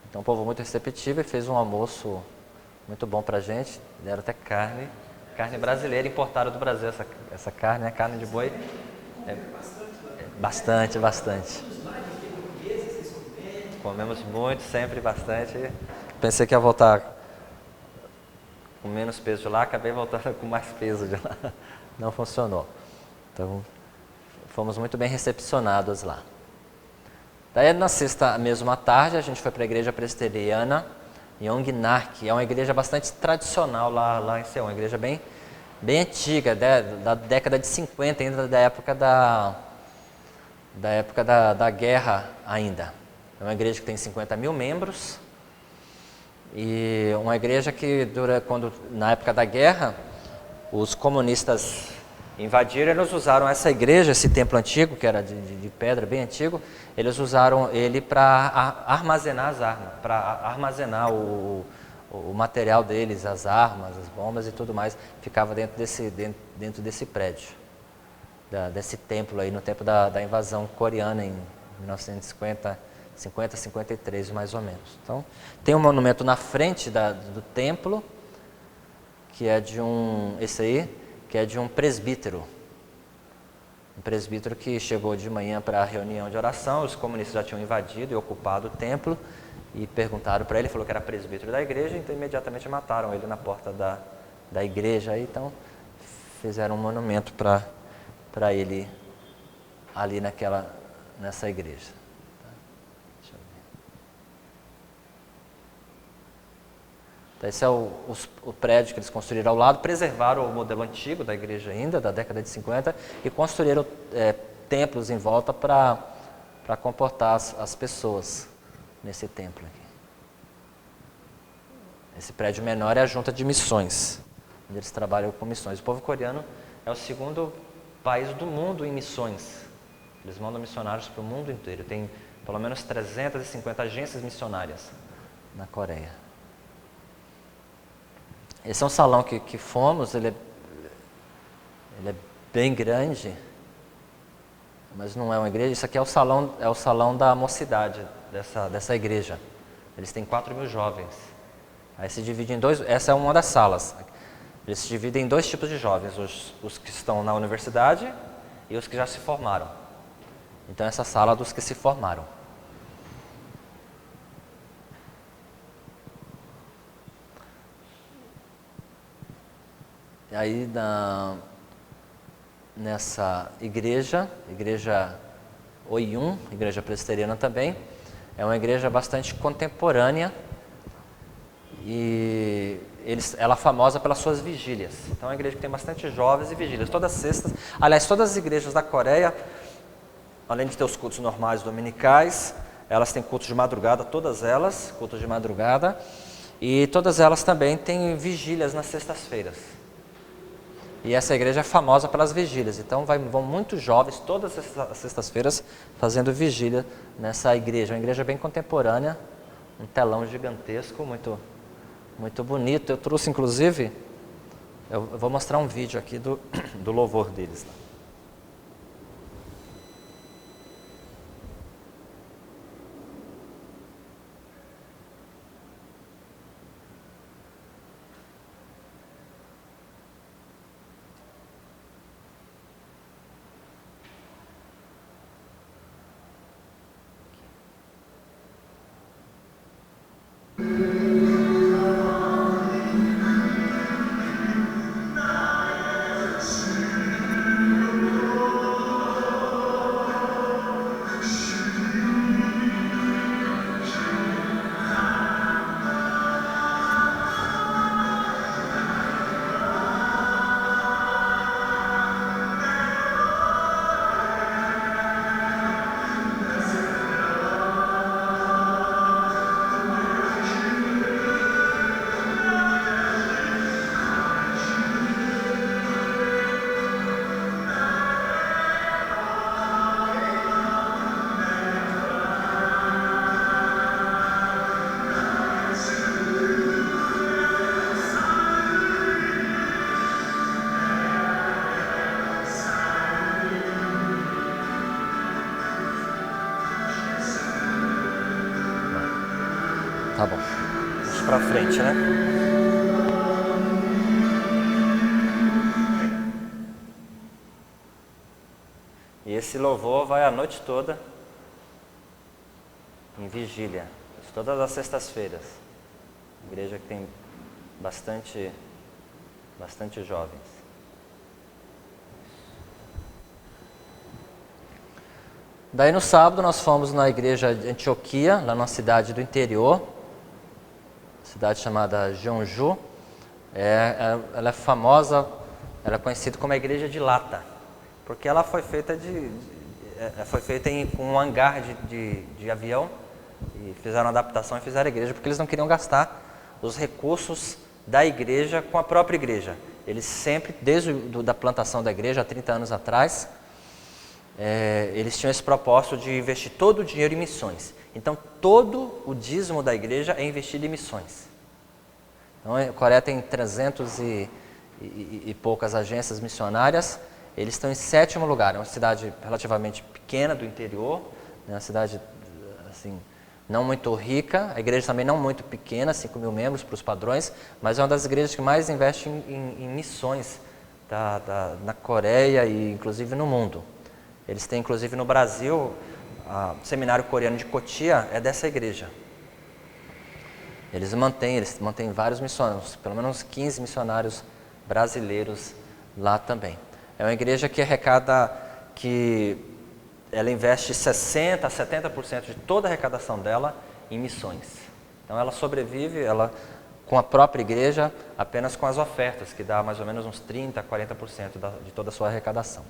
Então, um povo muito receptivo e fez um almoço muito bom para a gente. Deram até carne brasileira importada do Brasil, essa carne, né? Carne de boi. Bastante. Comemos muito, sempre bastante. Pensei que ia voltar com menos peso de lá, acabei voltando com mais peso de lá. Não funcionou. Então, fomos muito bem recepcionados lá. Daí na sexta mesmo à tarde a gente foi para a igreja presbiteriana Yonggi-nak, é uma igreja bastante tradicional lá em Seul, uma igreja bem antiga, da década de 50, ainda da época da guerra ainda. É uma igreja que tem 50 mil membros e uma igreja que na época da guerra os comunistas invadiram, eles usaram essa igreja, esse templo antigo, que era de pedra, bem antigo, eles usaram ele para armazenar as armas, para armazenar o material deles, as armas, as bombas e tudo mais, ficava dentro desse prédio, desse templo aí, no tempo da invasão coreana em 1953 mais ou menos. Então, tem um monumento na frente do templo, que é que é de um presbítero. Um presbítero que chegou de manhã para a reunião de oração, os comunistas já tinham invadido e ocupado o templo, e perguntaram para ele, falou que era presbítero da igreja, então imediatamente mataram ele na porta da igreja, aí, então fizeram um monumento para ele ali nessa igreja. Tá? Deixa eu ver. Então, esse é o prédio que eles construíram ao lado, preservaram o modelo antigo da igreja ainda, da década de 50, e construíram templos em volta para comportar as pessoas nesse templo aqui. Esse prédio menor é a junta de missões, onde eles trabalham com missões. O povo coreano é o segundo país do mundo em missões. Eles mandam missionários para o mundo inteiro. Tem pelo menos 350 agências missionárias na Coreia. Esse é um salão que fomos, ele é bem grande, mas não é uma igreja. Isso aqui é o salão da mocidade dessa igreja. Eles têm 4.000 jovens. Aí se divide em dois, essa é uma das salas. Eles se dividem em dois tipos de jovens, os que estão na universidade e os que já se formaram. Então essa sala é dos que se formaram. E aí nessa igreja Oiun, igreja presbiteriana também, é uma igreja bastante contemporânea. E ela é famosa pelas suas vigílias. Então é uma igreja que tem bastante jovens e vigílias. Todas as sextas, aliás, todas as igrejas da Coreia, além de ter os cultos normais dominicais, elas têm cultos de madrugada, todas elas, cultos de madrugada. E todas elas também têm vigílias nas sextas-feiras. E essa igreja é famosa pelas vigílias. Então vão muitos jovens, todas as sextas-feiras, fazendo vigília nessa igreja. Uma igreja bem contemporânea, um telão gigantesco, muito bonito. Eu trouxe, inclusive, eu vou mostrar um vídeo aqui do louvor deles. Tá bom. Deixa pra frente, né? E esse louvor vai a noite toda em vigília. Todas as sextas-feiras. Igreja que tem bastante jovens. Daí no sábado nós fomos na igreja de Antioquia, lá numa cidade do interior, cidade chamada Jeonju. Ela é famosa, ela é conhecida como a igreja de lata, porque ela foi feita com um hangar de avião, e fizeram adaptação e fizeram a igreja, porque eles não queriam gastar os recursos da igreja com a própria igreja. Eles sempre, desde a plantação da igreja, há 30 anos atrás, eles tinham esse propósito de investir todo o dinheiro em missões. Então, todo o dízimo da igreja é investido em missões. Então, a Coreia tem 300 e poucas agências missionárias. Eles estão em 7º lugar. É uma cidade relativamente pequena do interior, né? Uma cidade assim, não muito rica. A igreja também não muito pequena, 5.000 membros para os padrões, mas é uma das igrejas que mais investe em missões na Coreia e inclusive no mundo. Eles têm, inclusive, no Brasil, o seminário coreano de Cotia é dessa igreja. Eles mantêm vários missionários, pelo menos 15 missionários brasileiros lá também. É uma igreja que ela investe 60% a 70% de toda a arrecadação dela em missões. Então ela sobrevive, com a própria igreja, apenas com as ofertas, que dá mais ou menos uns 30% a 40% de toda a sua arrecadação.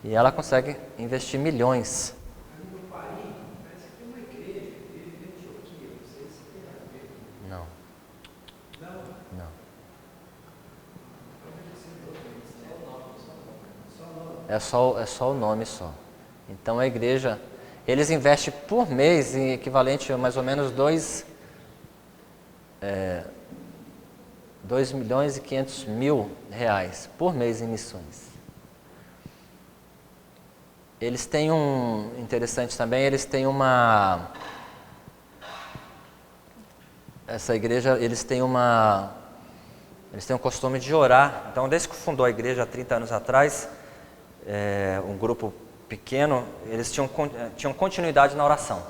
E ela consegue investir milhões. Ali no Paris, parece que tem uma igreja de Antioquia, não sei se tem a ver. Não, Não, não. É só o nome só. Então a igreja, eles investem por mês em equivalente a mais ou menos 2 milhões e 500 mil reais por mês em missões. Eles têm interessante também, essa igreja, eles têm um costume de orar. Então, desde que fundou a igreja há 30 anos atrás, um grupo pequeno, eles tinham continuidade na oração.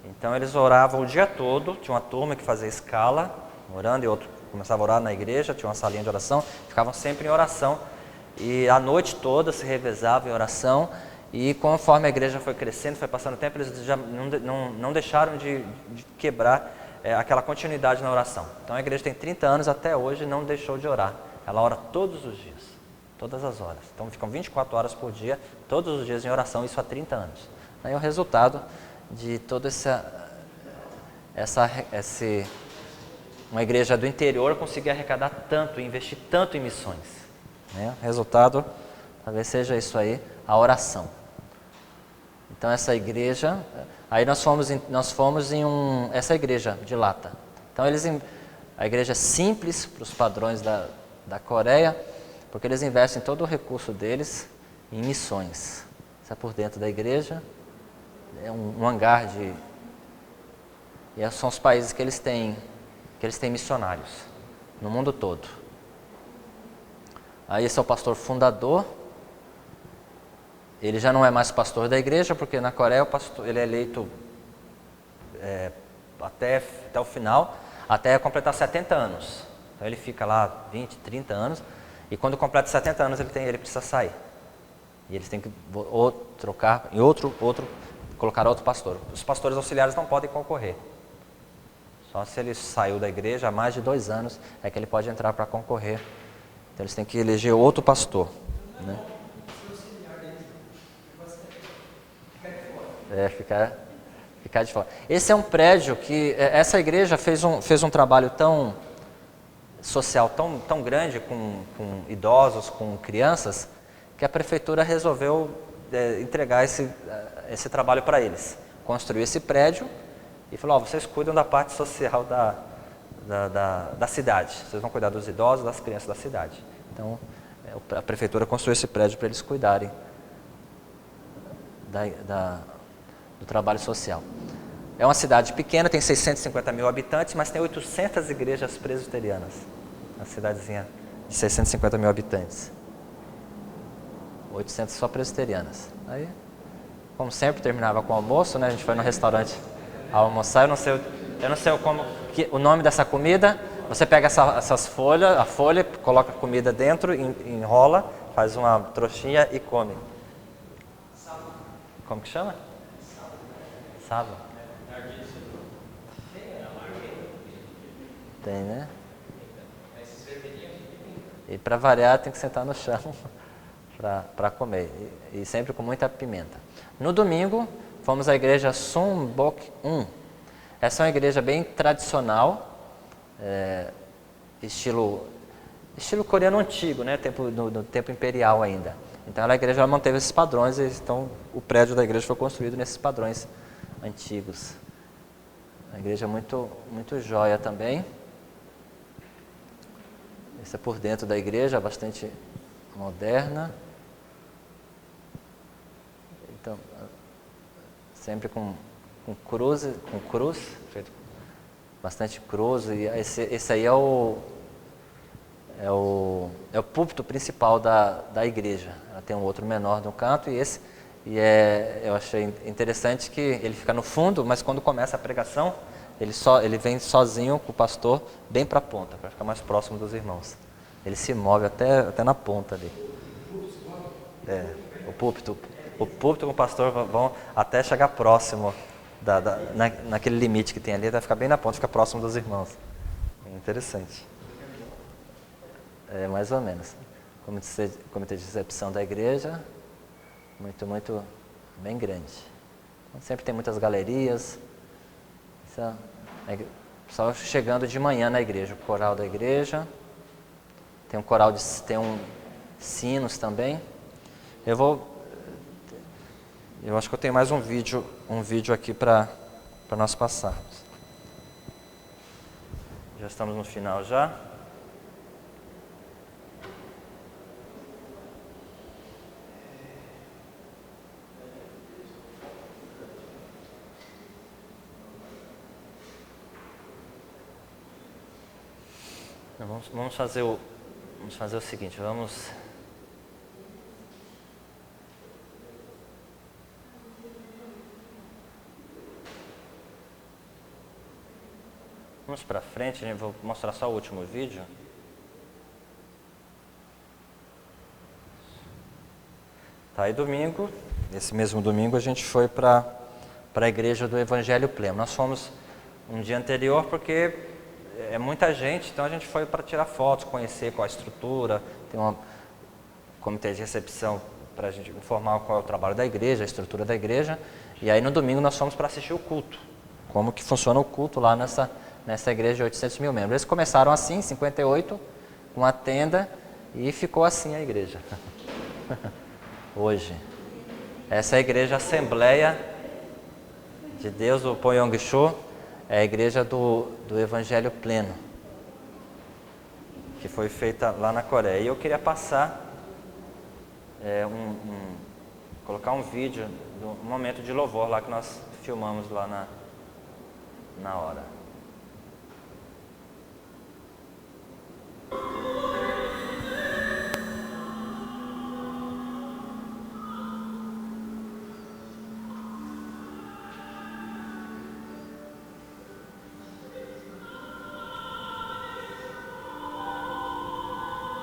Então, eles oravam o dia todo, tinha uma turma que fazia escala, orando, e outro começava a orar na igreja, tinha uma salinha de oração, ficavam sempre em oração, e a noite toda se revezavam em oração, e conforme a igreja foi crescendo, foi passando o tempo, eles já não deixaram de quebrar aquela continuidade na oração. Então a igreja tem 30 anos, até hoje não deixou de orar. Ela ora todos os dias, todas as horas. Então ficam 24 horas por dia, todos os dias em oração, isso há 30 anos. Aí é o resultado de toda uma igreja do interior conseguir arrecadar tanto, investir tanto em missões. Né? O resultado talvez seja isso aí, a oração. Então essa igreja, aí nós fomos em essa igreja de Lata. Então a igreja é simples para os padrões da Coreia, porque eles investem todo o recurso deles em missões. Isso é por dentro da igreja, é um hangar e são os países que eles têm missionários no mundo todo. Aí esse é o pastor fundador. Ele já não é mais pastor da igreja, porque na Coreia ele é eleito até o final, até completar 70 anos. Então ele fica lá 20, 30 anos, e quando completa 70 anos ele precisa sair. E eles têm que trocar em colocar outro pastor. Os pastores auxiliares não podem concorrer. Só se ele saiu da igreja há mais de 2 anos é que ele pode entrar para concorrer. Então eles têm que eleger outro pastor. Né? Ficar de fora. Esse é um prédio que essa igreja fez um trabalho tão social, tão grande com idosos, com crianças, que a prefeitura resolveu entregar esse trabalho para eles. Construiu esse prédio e falou: vocês cuidam da parte social da cidade, vocês vão cuidar dos idosos, das crianças da cidade. Então a prefeitura construiu esse prédio para eles cuidarem do trabalho social. É uma cidade pequena, tem 650 mil habitantes, mas tem 800 igrejas presbiterianas. Uma cidadezinha de 650 mil habitantes. 800 só presbiterianas. Aí, como sempre, terminava com o almoço, né? A gente foi no restaurante almoçar. Eu não sei o nome dessa comida. Você pega essas folhas, a folha, coloca a comida dentro, enrola, faz uma trouxinha e come. Como que chama? Sábado. Tem, né? E para variar tem que sentar no chão para comer. E sempre com muita pimenta. No domingo, fomos à igreja Sunbok-un. Essa é uma igreja bem tradicional, estilo coreano antigo, né? No tempo imperial ainda. Então a igreja manteve esses padrões, então o prédio da igreja foi construído nesses padrões antigos. A igreja é muito jóia também. Essa é por dentro da igreja, bastante moderna. Então, sempre com cruz, feito bastante cruz. E esse aí é o púlpito principal da igreja. Ela tem um outro menor no canto eu achei interessante que ele fica no fundo, mas quando começa a pregação, ele vem sozinho com o pastor bem para a ponta, para ficar mais próximo dos irmãos. Ele se move até na ponta ali. O púlpito com o pastor vão até chegar próximo naquele limite que tem ali, vai ficar bem na ponta, fica próximo dos irmãos. É interessante. Mais ou menos. Comitê de recepção da igreja, muito, bem grande. Sempre tem muitas galerias. Só chegando de manhã na igreja, o coral da igreja. Tem um coral, tem sinos também. Eu acho que eu tenho mais um vídeo aqui para nós passarmos. Já estamos no final já. Vamos fazer o seguinte, vamos para frente, vou mostrar só o último vídeo. Tá, e domingo, esse mesmo domingo, a gente foi para a igreja do Evangelho Pleno. Nós fomos um dia anterior porque é muita gente, então a gente foi para tirar fotos, conhecer qual a estrutura, tem um comitê de recepção para a gente informar qual é o trabalho da igreja, a estrutura da igreja. E aí no domingo nós fomos para assistir o culto, como que funciona o culto lá nessa igreja de 800 mil membros. Eles começaram assim, em 58, com a tenda, e ficou assim a igreja. Hoje. Essa é a igreja Assembleia de Deus, do Ponyong-cho, é a igreja do Evangelho Pleno, que foi feita lá na Coreia. E eu queria passar, colocar um vídeo do momento de louvor lá que nós filmamos lá na hora.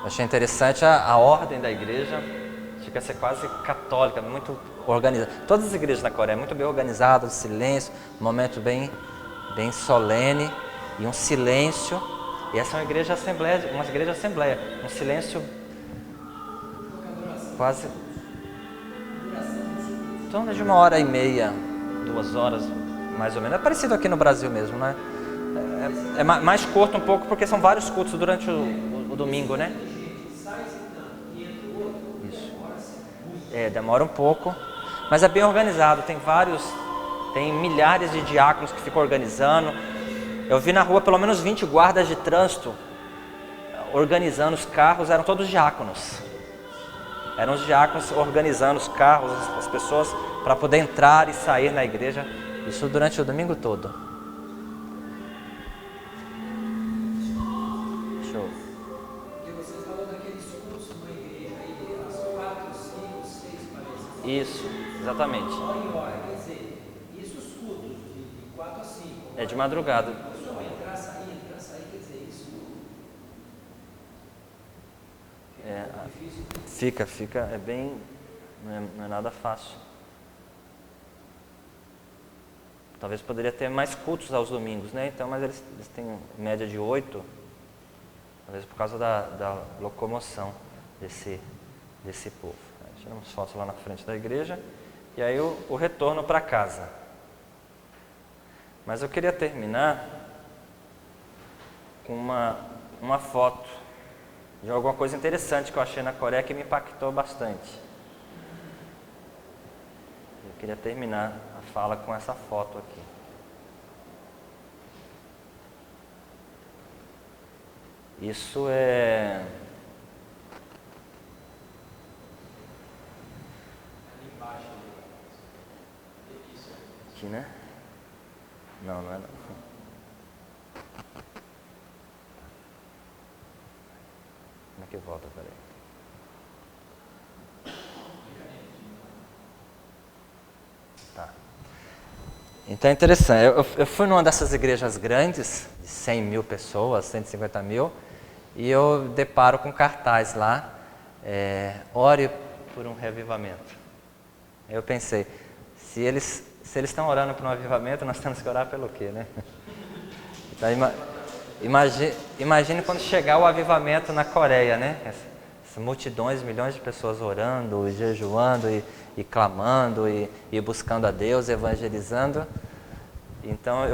Achei interessante a ordem da igreja, chega a ser quase católica, muito organizada. Todas as igrejas na Coreia muito bem organizadas, silêncio, um momento bem solene e um silêncio. E essa é uma igreja assembleia, um silêncio quase em torno de 1h30, 2 horas, mais ou menos. É parecido aqui no Brasil mesmo, né? É mais curto um pouco porque são vários cultos durante o domingo, né? Demora um pouco, mas é bem organizado, tem milhares de diáconos que ficam organizando. Eu vi na rua pelo menos 20 guardas de trânsito organizando os carros, eram todos diáconos. Eram os diáconos organizando os carros, as pessoas, para poder entrar e sair na igreja, isso durante o domingo todo. Show. Isso, exatamente. Quer dizer, isso os cultos de 4 a 5. É de madrugada. Só entrar, sair, quer dizer, isso. Fica, é bem, não é nada fácil. Talvez poderia ter mais cultos aos domingos, né? Então, mas eles têm média de 8, talvez por causa da locomoção desse povo. Tiramos fotos lá na frente da igreja e aí o retorno para casa. Mas eu queria terminar com uma foto de alguma coisa interessante que eu achei na Coreia que me impactou bastante. Eu queria terminar a fala com essa foto aqui. Isso é... Aqui, né? Não é não. Como é que volta? Peraí. Tá. Então é interessante. Eu fui numa dessas igrejas grandes, de 100 mil pessoas, 150 mil, e eu deparo com um cartaz lá, ore por um reavivamento. Aí eu pensei, se eles estão orando por um avivamento, nós temos que orar pelo quê, né? Então, imagine quando chegar o avivamento na Coreia, né? Essas multidões, milhões de pessoas orando, jejuando e clamando e buscando a Deus, evangelizando. Então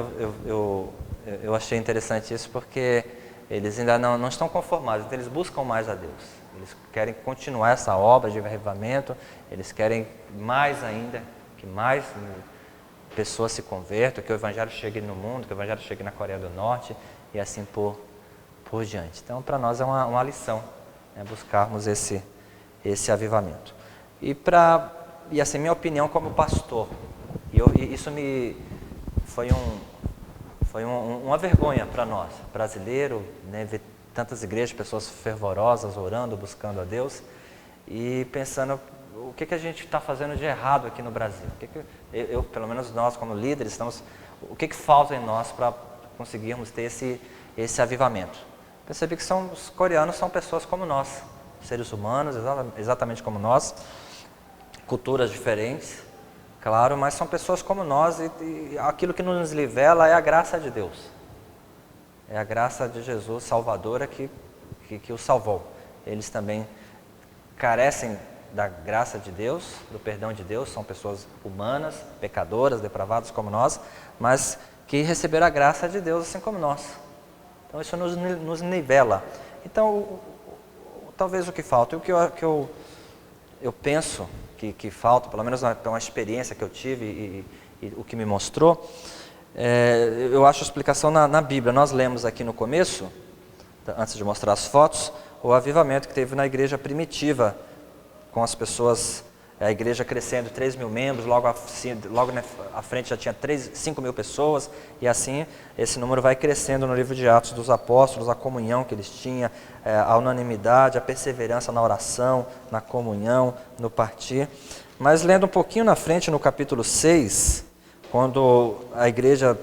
eu achei interessante isso porque eles ainda não estão conformados, então eles buscam mais a Deus. Eles querem continuar essa obra de avivamento, eles querem mais ainda, que mais pessoas se convertam, que o Evangelho chegue no mundo, que o Evangelho chegue na Coreia do Norte e assim por diante. Então, para nós é uma lição, né, buscarmos esse avivamento. E assim, minha opinião como pastor, isso foi uma vergonha para nós, brasileiro, né, ver tantas igrejas, pessoas fervorosas, orando, buscando a Deus, e pensando o que a gente está fazendo de errado aqui no Brasil. Pelo menos nós, como líderes, o que falta em nós para conseguirmos ter esse avivamento? Percebi que os coreanos são pessoas como nós, seres humanos, exatamente como nós, culturas diferentes, claro, mas são pessoas como nós e aquilo que nos nivela é a graça de Deus. É a graça de Jesus salvadora que o salvou. Eles também carecem da graça de Deus, do perdão de Deus, são pessoas humanas, pecadoras, depravadas como nós, mas que receberam a graça de Deus assim como nós. Então isso nos nivela. Então, talvez o que falta, o que eu penso que falta, pelo menos uma experiência que eu tive e o que me mostrou, eu acho a explicação na Bíblia. Nós lemos aqui no começo, antes de mostrar as fotos, o avivamento que teve na igreja primitiva, com as pessoas, a igreja crescendo, 3 mil membros, logo à frente já tinha 5 mil pessoas, e assim esse número vai crescendo no livro de Atos dos Apóstolos, a comunhão que eles tinham, a unanimidade, a perseverança na oração, na comunhão, no partir. Mas lendo um pouquinho na frente, no capítulo 6, quando a igreja,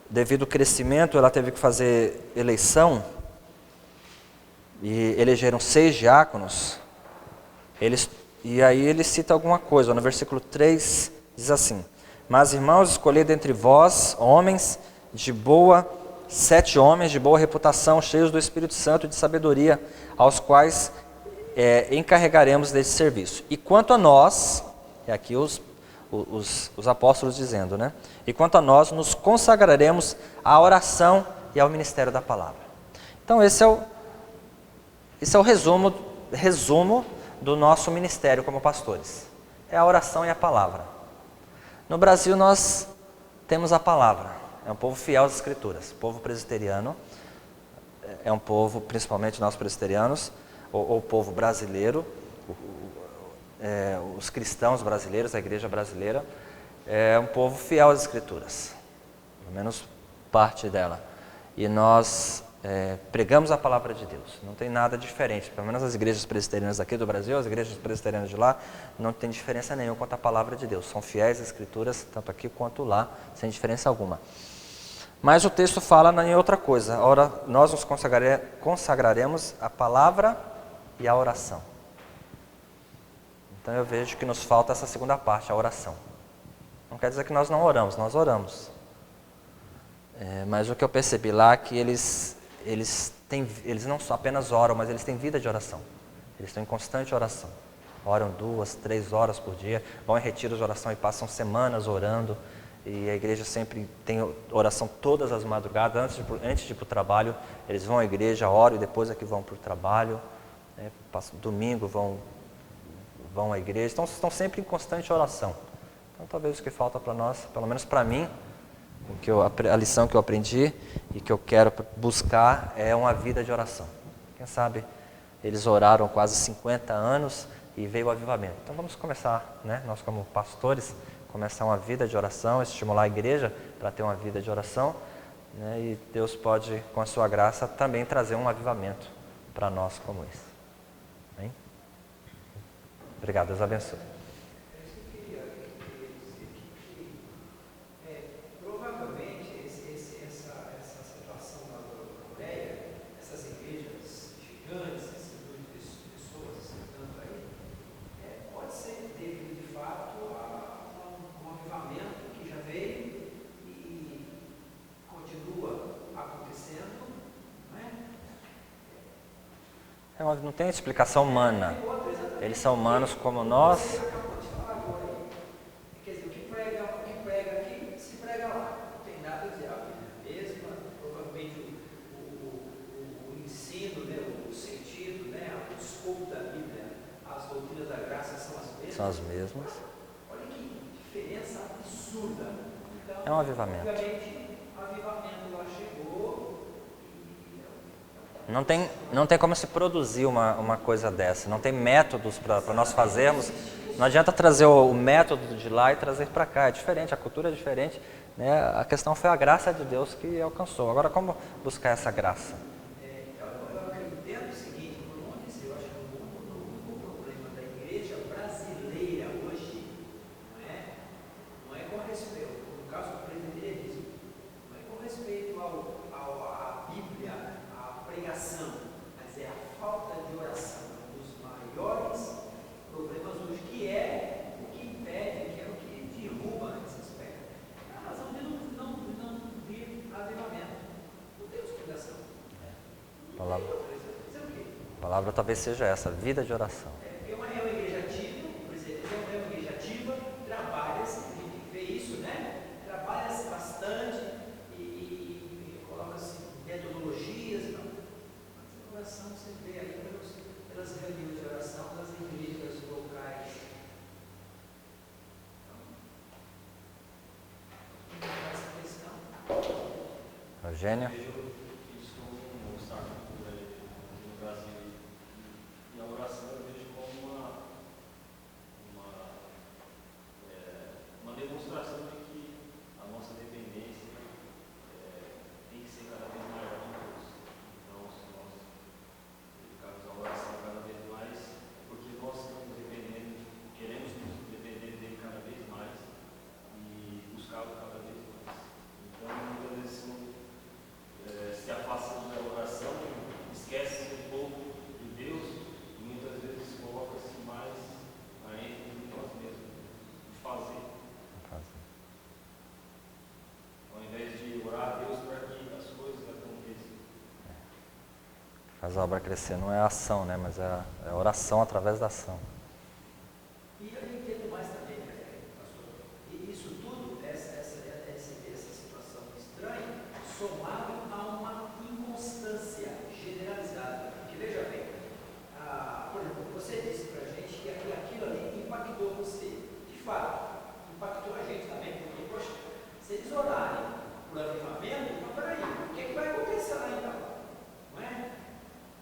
devido ao crescimento, ela teve que fazer eleição, e elegeram 6 diáconos, e aí ele cita alguma coisa, no versículo 3 diz assim: mas irmãos, escolhi dentre vós homens 7 homens de boa reputação, cheios do Espírito Santo e de sabedoria, aos quais encarregaremos desse serviço. E quanto a nós, aqui os apóstolos dizendo, né? E quanto a nós, nos consagraremos à oração e ao ministério da palavra. Então esse é o resumo do nosso ministério como pastores. É a oração e a palavra. No Brasil nós temos a palavra. É um povo fiel às Escrituras. O povo presbiteriano é um povo, principalmente nós presbiterianos, ou o povo brasileiro, os cristãos brasileiros, a igreja brasileira, é um povo fiel às Escrituras. Pelo menos parte dela. E nós pregamos a palavra de Deus, não tem nada diferente, pelo menos as igrejas presbiterianas aqui do Brasil, as igrejas presbiterianas de lá, não tem diferença nenhuma quanto à palavra de Deus, são fiéis às Escrituras, tanto aqui quanto lá, sem diferença alguma. Mas o texto fala em outra coisa, ora, nós nos consagraremos à palavra e à oração. Então eu vejo que nos falta essa segunda parte, a oração. Não quer dizer que nós não oramos, nós oramos. Mas o que eu percebi lá é que eles não só apenas oram, mas eles têm vida de oração. Eles estão em constante oração. Oram 2, 3 horas por dia, vão em retiros de oração e passam semanas orando. E a igreja sempre tem oração todas as madrugadas, antes de ir para o trabalho, eles vão à igreja, oram e depois é que vão para o trabalho. Domingo vão à igreja, então estão sempre em constante oração. Então talvez o que falta para nós, pelo menos para mim, a lição que eu aprendi e que eu quero buscar é uma vida de oração. Quem sabe eles oraram quase 50 anos e veio o avivamento. Então vamos começar, né? Nós como pastores, começar uma vida de oração, estimular a igreja para ter uma vida de oração, né? E Deus pode, com a sua graça, também trazer um avivamento para nós como esse. Amém? Obrigado, Deus abençoe. Provavelmente essa situação da Coreia, essas igrejas Não tem explicação humana. Eles são humanos como nós. Quer dizer, o que prega aqui, se prega lá. Não tem nada a dizer, a Bíblia mesma, provavelmente o ensino, né, o sentido, né, o escopo da Bíblia, as doutrinas da graça são as mesmas. São as mesmas. Olha que diferença absurda. Então, É um avivamento. obviamente, o avivamento lá chegou e Não tem como se produzir uma coisa dessa. Não tem métodos para nós fazermos. Não adianta trazer o método de lá e trazer para cá. É diferente, a cultura é diferente. Né? A questão foi a graça de Deus que alcançou. Agora, como buscar essa graça? eu entendo o seguinte, eu acho que o problema da igreja brasileira hoje não é com respeito, no caso do presbiterianismo, não é com respeito à Bíblia, à pregação, mas é a falta de oração. Um dos maiores problemas hoje, que é o que impede, que é o que derruba nesse aspecto. É a razão de não vir avivamento. Não tem explicação. A palavra talvez seja essa, vida de oração. É uma igreja ativa, por exemplo, é uma igreja ativa, trabalha-se, a gente vê isso, né? Trabalha-se bastante e coloca-se metodologias e tal. Mas a oração você vê aí pelas reuniões de oração das igrejas locais. Então, essa questão. Eugênio? Faz a obra crescer, não é a ação, né? Mas é a oração através da ação. E eu entendo mais também, pastor, e isso tudo, essa situação estranha, somado a uma inconstância generalizada. Porque veja bem, por exemplo, você disse para a gente que aquilo ali impactou você. De fato, impactou a gente também, porque, poxa, se eles orarem por avivamento, então peraí, o que vai acontecer lá então? Não é?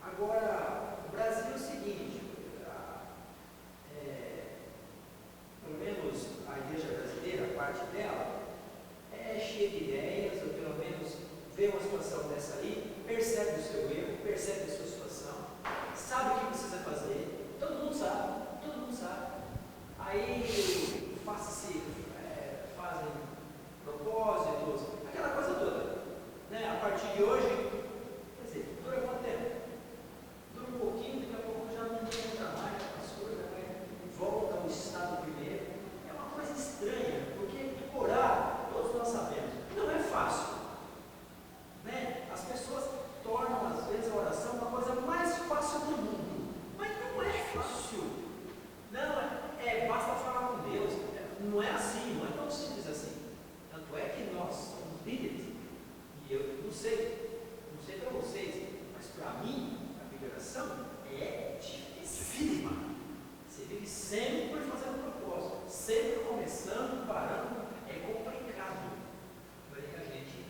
Agora, o Brasil é o seguinte, pelo menos a igreja brasileira, a parte dela, é cheia de ideias, ou pelo menos vê uma situação dessa aí, percebe o seu erro, percebe a sua situação, sabe o que precisa fazer, todo mundo sabe. Aí fazem propósitos, aquela coisa toda. Né? A partir de hoje, quer dizer, dura quanto tempo? Dura um pouquinho, daqui a pouco já não entra mais, as coisas, volta ao estado primeiro. É uma coisa estranha, porque orar, todos nós sabemos, não é fácil. Né? As pessoas tornam, às vezes, a oração uma coisa mais fácil do mundo. Mas não é fácil. Não, basta falar com Deus. Não é assim, não é tão simples assim. Tanto é que nós somos líderes. E eu não sei para vocês, mas para mim, a minha oração é dificílima. Você vive sempre fazendo propósito, sempre começando, parando, é complicado. Porém, a gente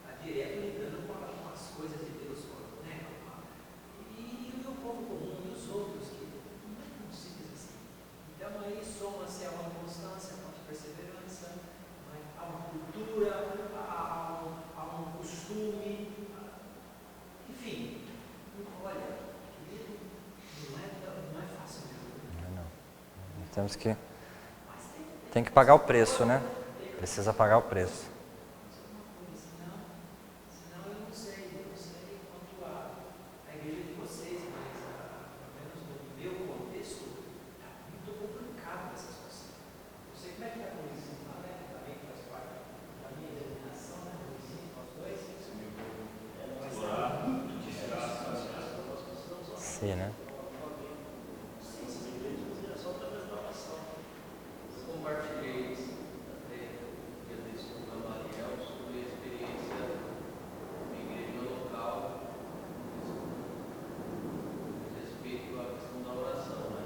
está direto lidando com as coisas de Deus, né? E o povo comum e os outros, que não é tão simples assim. Então, aí soma-se a uma constância, a uma perseverança, a uma cultura, a um costume, enfim. Olha, querido, não é fácil mesmo. Não. Temos que... Tem que pagar o preço, né? Precisa pagar o preço. Senão eu não sei quanto a igreja de vocês, mas pelo menos no meu contexto, está muito complicado essa situação. Não sei como é que está com isso, né? Também faz parte da minha denominação, né? Nós dois. si, né? Sim, essas igrejas é só através da oração. Eu compartilhei até dia desse com o Gamaliel sobre a experiência da minha igreja local a respeito à questão da oração, né?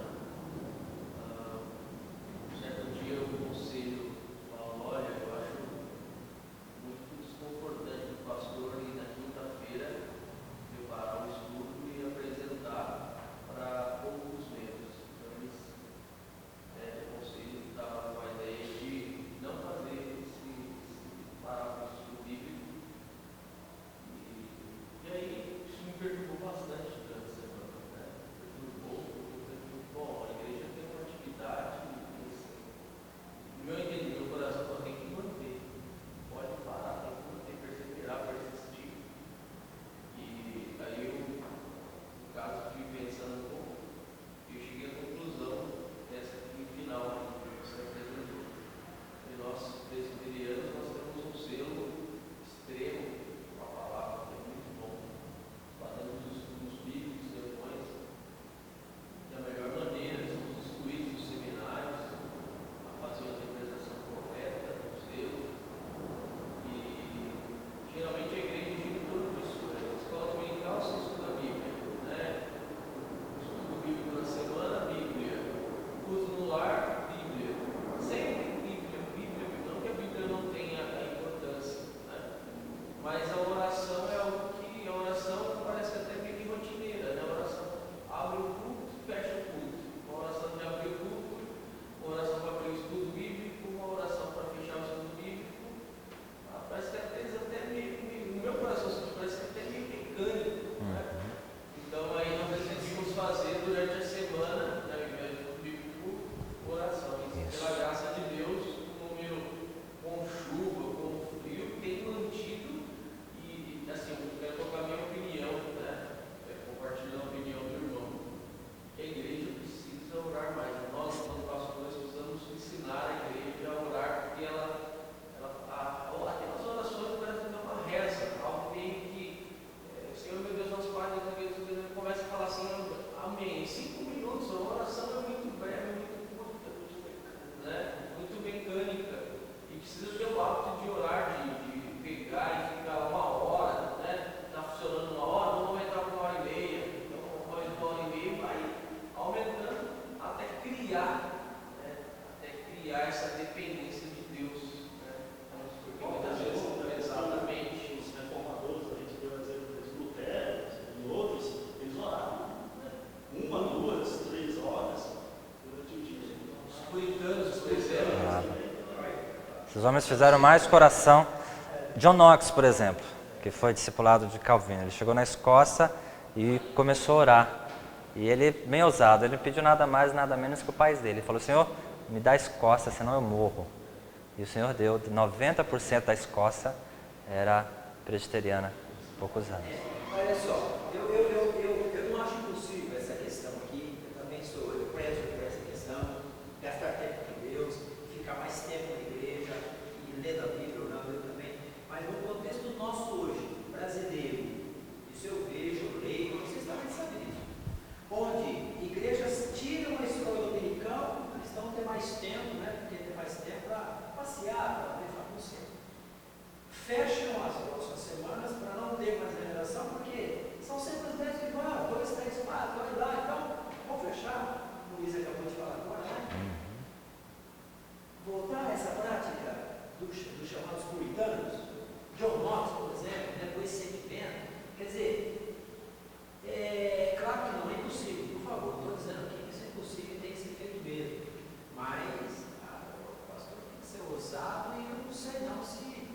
Certo dia o conselho falou, olha, eu acho muito desconfortante o pastor ir na quinta-feira preparar o estudo e apresentar para poucos membros. Então eles, o conselho estava com a ideia de não fazer esse parágrafo bíblico. E aí isso me perturbou bastante durante a semana, né? Perturbou, bom, a igreja tem uma atividade, no meu entendimento, meu coração só tem que manter, pode parar, tem que manter, perseverar, persistir. E aí eu, no caso, fui pensando um pouco, e eu cheguei à conclusão dessa aqui final que você apresentou. E nós, presbiterianos, nós temos um selo extremo, uma palavra que é muito bom. Fazemos os estudos bíblicos depois, da melhor maneira, somos instruídos nos seminários a fazer uma interpretação correta do selo. E geralmente a igreja gira em torno disso. A escola dominical se estuda a Bíblia, né? O estudo bíblico na semana, Bíblia. O culto no lar, Bíblia. Sempre Bíblia, Bíblia. Não que a Bíblia não tenha a importância, né? Mas a oração é algo que, a oração parece até meio rotineira, né? A oração abre o culto, fecha o culto. Uma oração de abrir o culto, uma oração para abrir o estudo bíblico, uma oração para fechar o estudo bíblico. Parece que até meio, no meu coração, parece que até meio mecânico, né? Então aí nós decidimos fazer durante a semana, né, ao invés do bíblico, oração. E pela graça de Deus, o número com chuva, com frio, tem mantido. E assim, eu quero colocar a minha opinião, né? Compartilhando a opinião do irmão. A igreja precisa orar mais. Nós, como pastores, precisamos ensinar a igreja a orar, porque aquelas orações parecem uma reza, algo meio que, Senhor meu Deus, nosso Pai, Deus, começa a falar assim, amém. 5 minutos, a oração é muito breve, muito curta, muito mecânica, e precisa ter o hábito de orar, de pegar e ficar 1 hora, né? Está funcionando 1 hora, vamos aumentar para 1 hora e meia, então após 1 hora e meia vai aumentando até criar, né? Até criar essa dependência de Deus, né? Porque muitas vezes, exatamente, os reformadores, a gente deu exemplo de Lutero e outros, eles oravam, né? 1, 2, 3 horas durante o dia. os puritanos, por exemplo, Esses homens fizeram mais coração. John Knox, por exemplo, que foi discipulado de Calvino, ele chegou na Escócia e começou a orar. E ele, bem ousado, ele não pediu nada mais, nada menos que o pai dele. Ele falou, Senhor, me dá a Escócia, senão eu morro. E o Senhor deu, 90% da Escócia era presbiteriana, poucos anos. olha só, eu não acho impossível essa questão aqui, eu prezo por essa questão, gastar tempo com Deus, ficar mais tempo na igreja, e ler a Bíblia, orando eu também, mas no contexto nosso hoje, brasileiro, isso eu vejo, eu leio, vocês também sabem disso, onde igrejas tiram a escola dominical, o cristão tem mais tempo, né, porque tem mais tempo para passear, para ver bagunça. Fecham as suas semanas para não ter mais veneração, porque são sempre os mesmos que vão, 2, 3, 4, olha lá, então, vamos fechar, o Luiz acabou de falar agora, né? Voltar a essa prática dos chamados puritanos, John Knox, por exemplo, né, com esse sentimento, quer dizer, claro que não é impossível, por favor, não estou dizendo aqui que isso é impossível, tem que ser feito mesmo, mas o pastor tem que ser ousado e eu não sei não se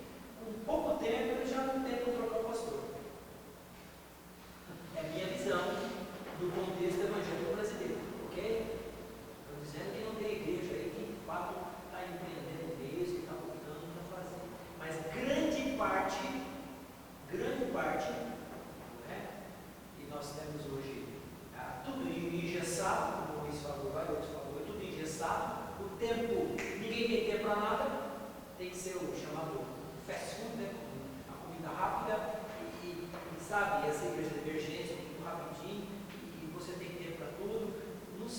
com pouco tempo ele já não tenta trocar o pastor. É a minha visão do contexto evangélico brasileiro, ok? Estou dizendo que não tem igreja aí que de fato está empreendendo mesmo, está lutando para fazer. Mas grande parte, né? E nós temos hoje tudo engessado, como o Luiz falou, outros falou, tudo engessado, o tempo, ninguém tem tempo para nada, tem que ser o chamado fast food, né? A comida rápida, e sabe, essa igreja emergente, tudo rapidinho, e você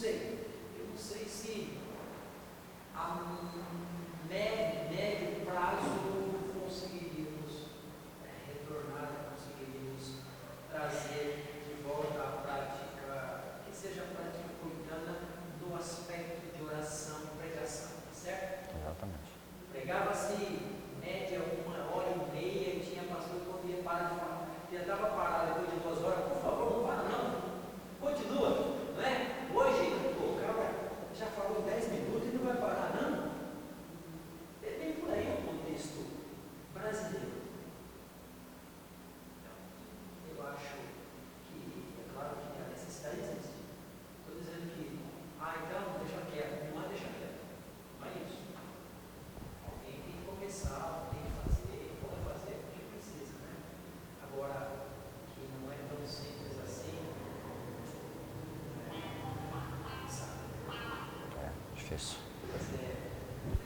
Eu não sei se a médio prazo conseguiríamos retornar, conseguiríamos trazer de volta a prática, que seja a prática puritana no aspecto de oração, pregação, certo? Exatamente. Pregava-se média 1h30 e tinha pastor que podia parar de falar. Tentava parar depois de 2 horas, por favor, não para não. Continua, não é? Hoje, o cara já falou 10 minutos e não vai parar não. É bem por aí o contexto brasileiro. Eu acho que, é claro que a necessidade existe. Estou dizendo que, então, deixa quieto. Não é deixar quieto. Não é isso. Alguém tem que começar, tem que fazer, pode fazer o que precisa, né? Agora, que não é tão simples assim, sabe? Difícil.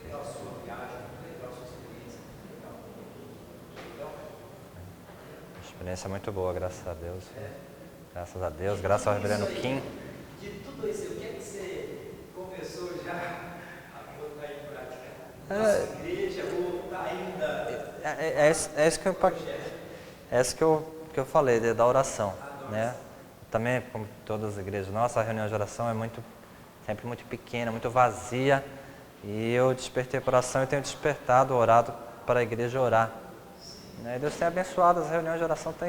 Legal a sua viagem, legal a sua experiência, legal. Legal? A experiência é muito boa, graças a Deus. Graças a Deus, graças ao reverendo Kim. De tudo isso, o que é que você começou já a botar em prática? Nossa igreja, ou está ainda... É isso que eu falei, da oração, né? Também, como todas as igrejas nossas, a reunião de oração é sempre muito pequena, muito vazia. E eu despertei para a oração e tenho despertado, orado para a igreja orar. Né? Deus tem abençoado, as reuniões de oração Que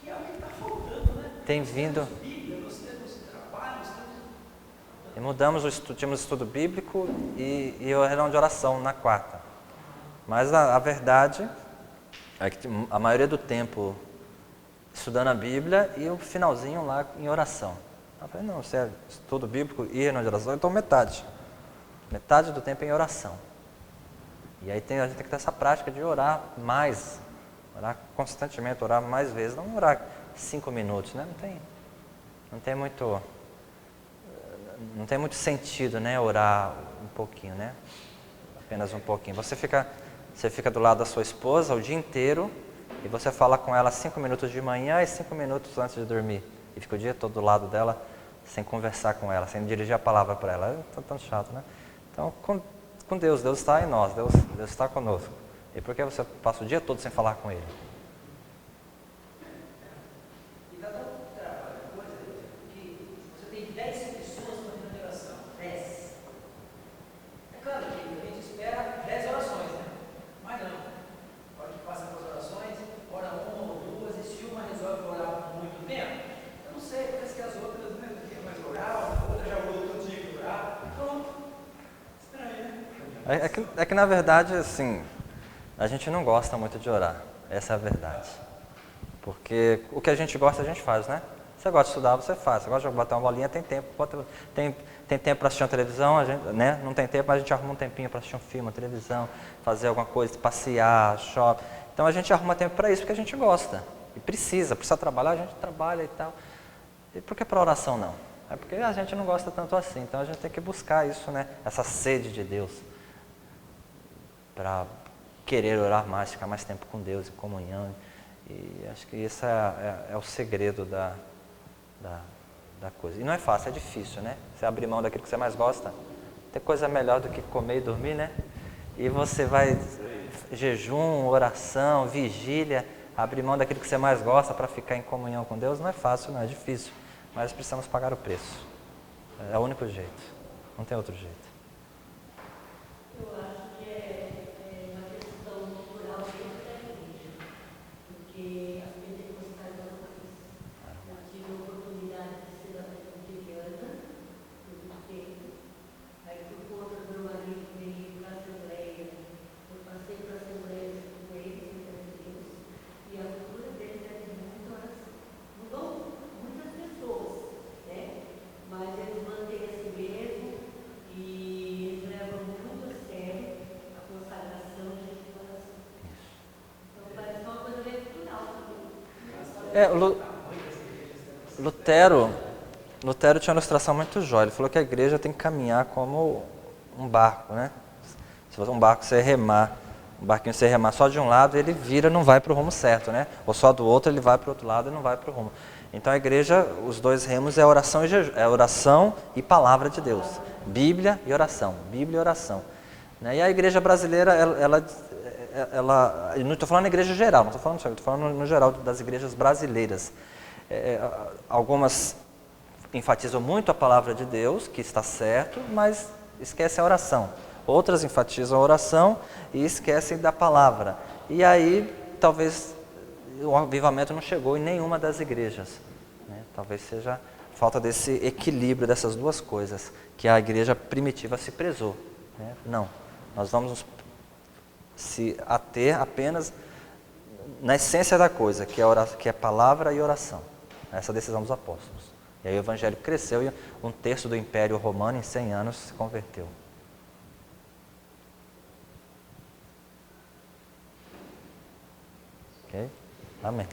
é o que está faltando, né? tem vindo. Nós temos Bíblia, nós temos trabalho, nós temos... E mudamos, tínhamos estudo bíblico e a reunião de oração na quarta. Mas a verdade é que a maioria do tempo estudando a Bíblia e o finalzinho lá em oração. Eu falei, não, se é estudo bíblico e reunião de oração, então metade. Metade do tempo é em oração. E aí a gente tem que ter essa prática de orar mais, orar constantemente, orar mais vezes, não orar 5 minutos, né? Não tem muito sentido, né, orar um pouquinho, né? Apenas um pouquinho. Você fica do lado da sua esposa o dia inteiro e você fala com ela 5 minutos de manhã e 5 minutos antes de dormir. E fica o dia todo do lado dela sem conversar com ela, sem dirigir a palavra para ela. É tão chato, né? Então, com Deus está em nós, Deus está conosco. E por que você passa o dia todo sem falar com Ele? E dá tanto trabalho, coisa, que você tem 10 pessoas na oração. 10. É claro que a gente espera 10 orações, né? Mas não. A hora que passa as orações, ora uma ou duas, e se uma resolve orar muito tempo, eu não sei, parece que as outras não querem mais orar, a outra já orou todo dia que orar. Pronto. Estranho, né? É que na verdade, assim, a gente não gosta muito de orar. Essa é a verdade. Porque o que a gente gosta, a gente faz, né? Você gosta de estudar, você faz. Você gosta de bater uma bolinha, tem tempo. Tem tempo para assistir uma televisão, a gente, né? Não tem tempo, mas a gente arruma um tempinho para assistir um filme, uma televisão, fazer alguma coisa, passear, shopping. Então a gente arruma tempo para isso porque a gente gosta. E precisa trabalhar, a gente trabalha e tal. E por que para oração não? É porque a gente não gosta tanto assim. Então a gente tem que buscar isso, né? Essa sede de Deus. Para querer orar mais, ficar mais tempo com Deus, em comunhão. E acho que esse é o segredo da coisa. E não é fácil, é difícil, né? Você abrir mão daquilo que você mais gosta. Tem coisa melhor do que comer e dormir, né? E você vai jejum, oração, vigília, abrir mão daquilo que você mais gosta para ficar em comunhão com Deus. Não é fácil, não, é difícil. Mas precisamos pagar o preço. É o único jeito. Não tem outro jeito. Eu acho que é uma questão cultural dentro da igreja, porque as pentecostais não fazem. Eu tive a oportunidade de ser da presbiteriana por muito tempo, aí por conta do meu marido veio para a Assembleia, eu passei para a Assembleia com eles, Deus, e a cultura deles é de muita oração. Mudou muitas pessoas, né? Mas eles mantêm assim mesmo e eles levam muito a sério a consagração e a oração. Então parece uma coisa meio cultural também. Lutero tinha uma ilustração muito jóia. Ele falou que a igreja tem que caminhar como um barco, né? Se fosse um barco, você remar, um barquinho você remar só de um lado, ele vira, não vai para o rumo certo, né? Ou só do outro, ele vai para o outro lado e não vai para o rumo. Então a igreja, os dois remos é oração e é oração e palavra de Deus. Bíblia e oração. Bíblia e oração. Né? E a igreja brasileira, não estou falando na igreja geral, não estou falando só, estou falando no geral das igrejas brasileiras. Algumas enfatizam muito a palavra de Deus, que está certo, mas esquecem a oração. Outras enfatizam a oração e esquecem da palavra. E aí, talvez, o avivamento não chegou em nenhuma das igrejas. Né? Talvez seja falta desse equilíbrio dessas duas coisas, que a igreja primitiva se prezou. Né? Não, nós vamos se ater apenas na essência da coisa, que é palavra e oração. Essa decisão dos apóstolos. E aí o evangelho cresceu e 1/3 do Império Romano em 100 anos se converteu. Ok? Amém.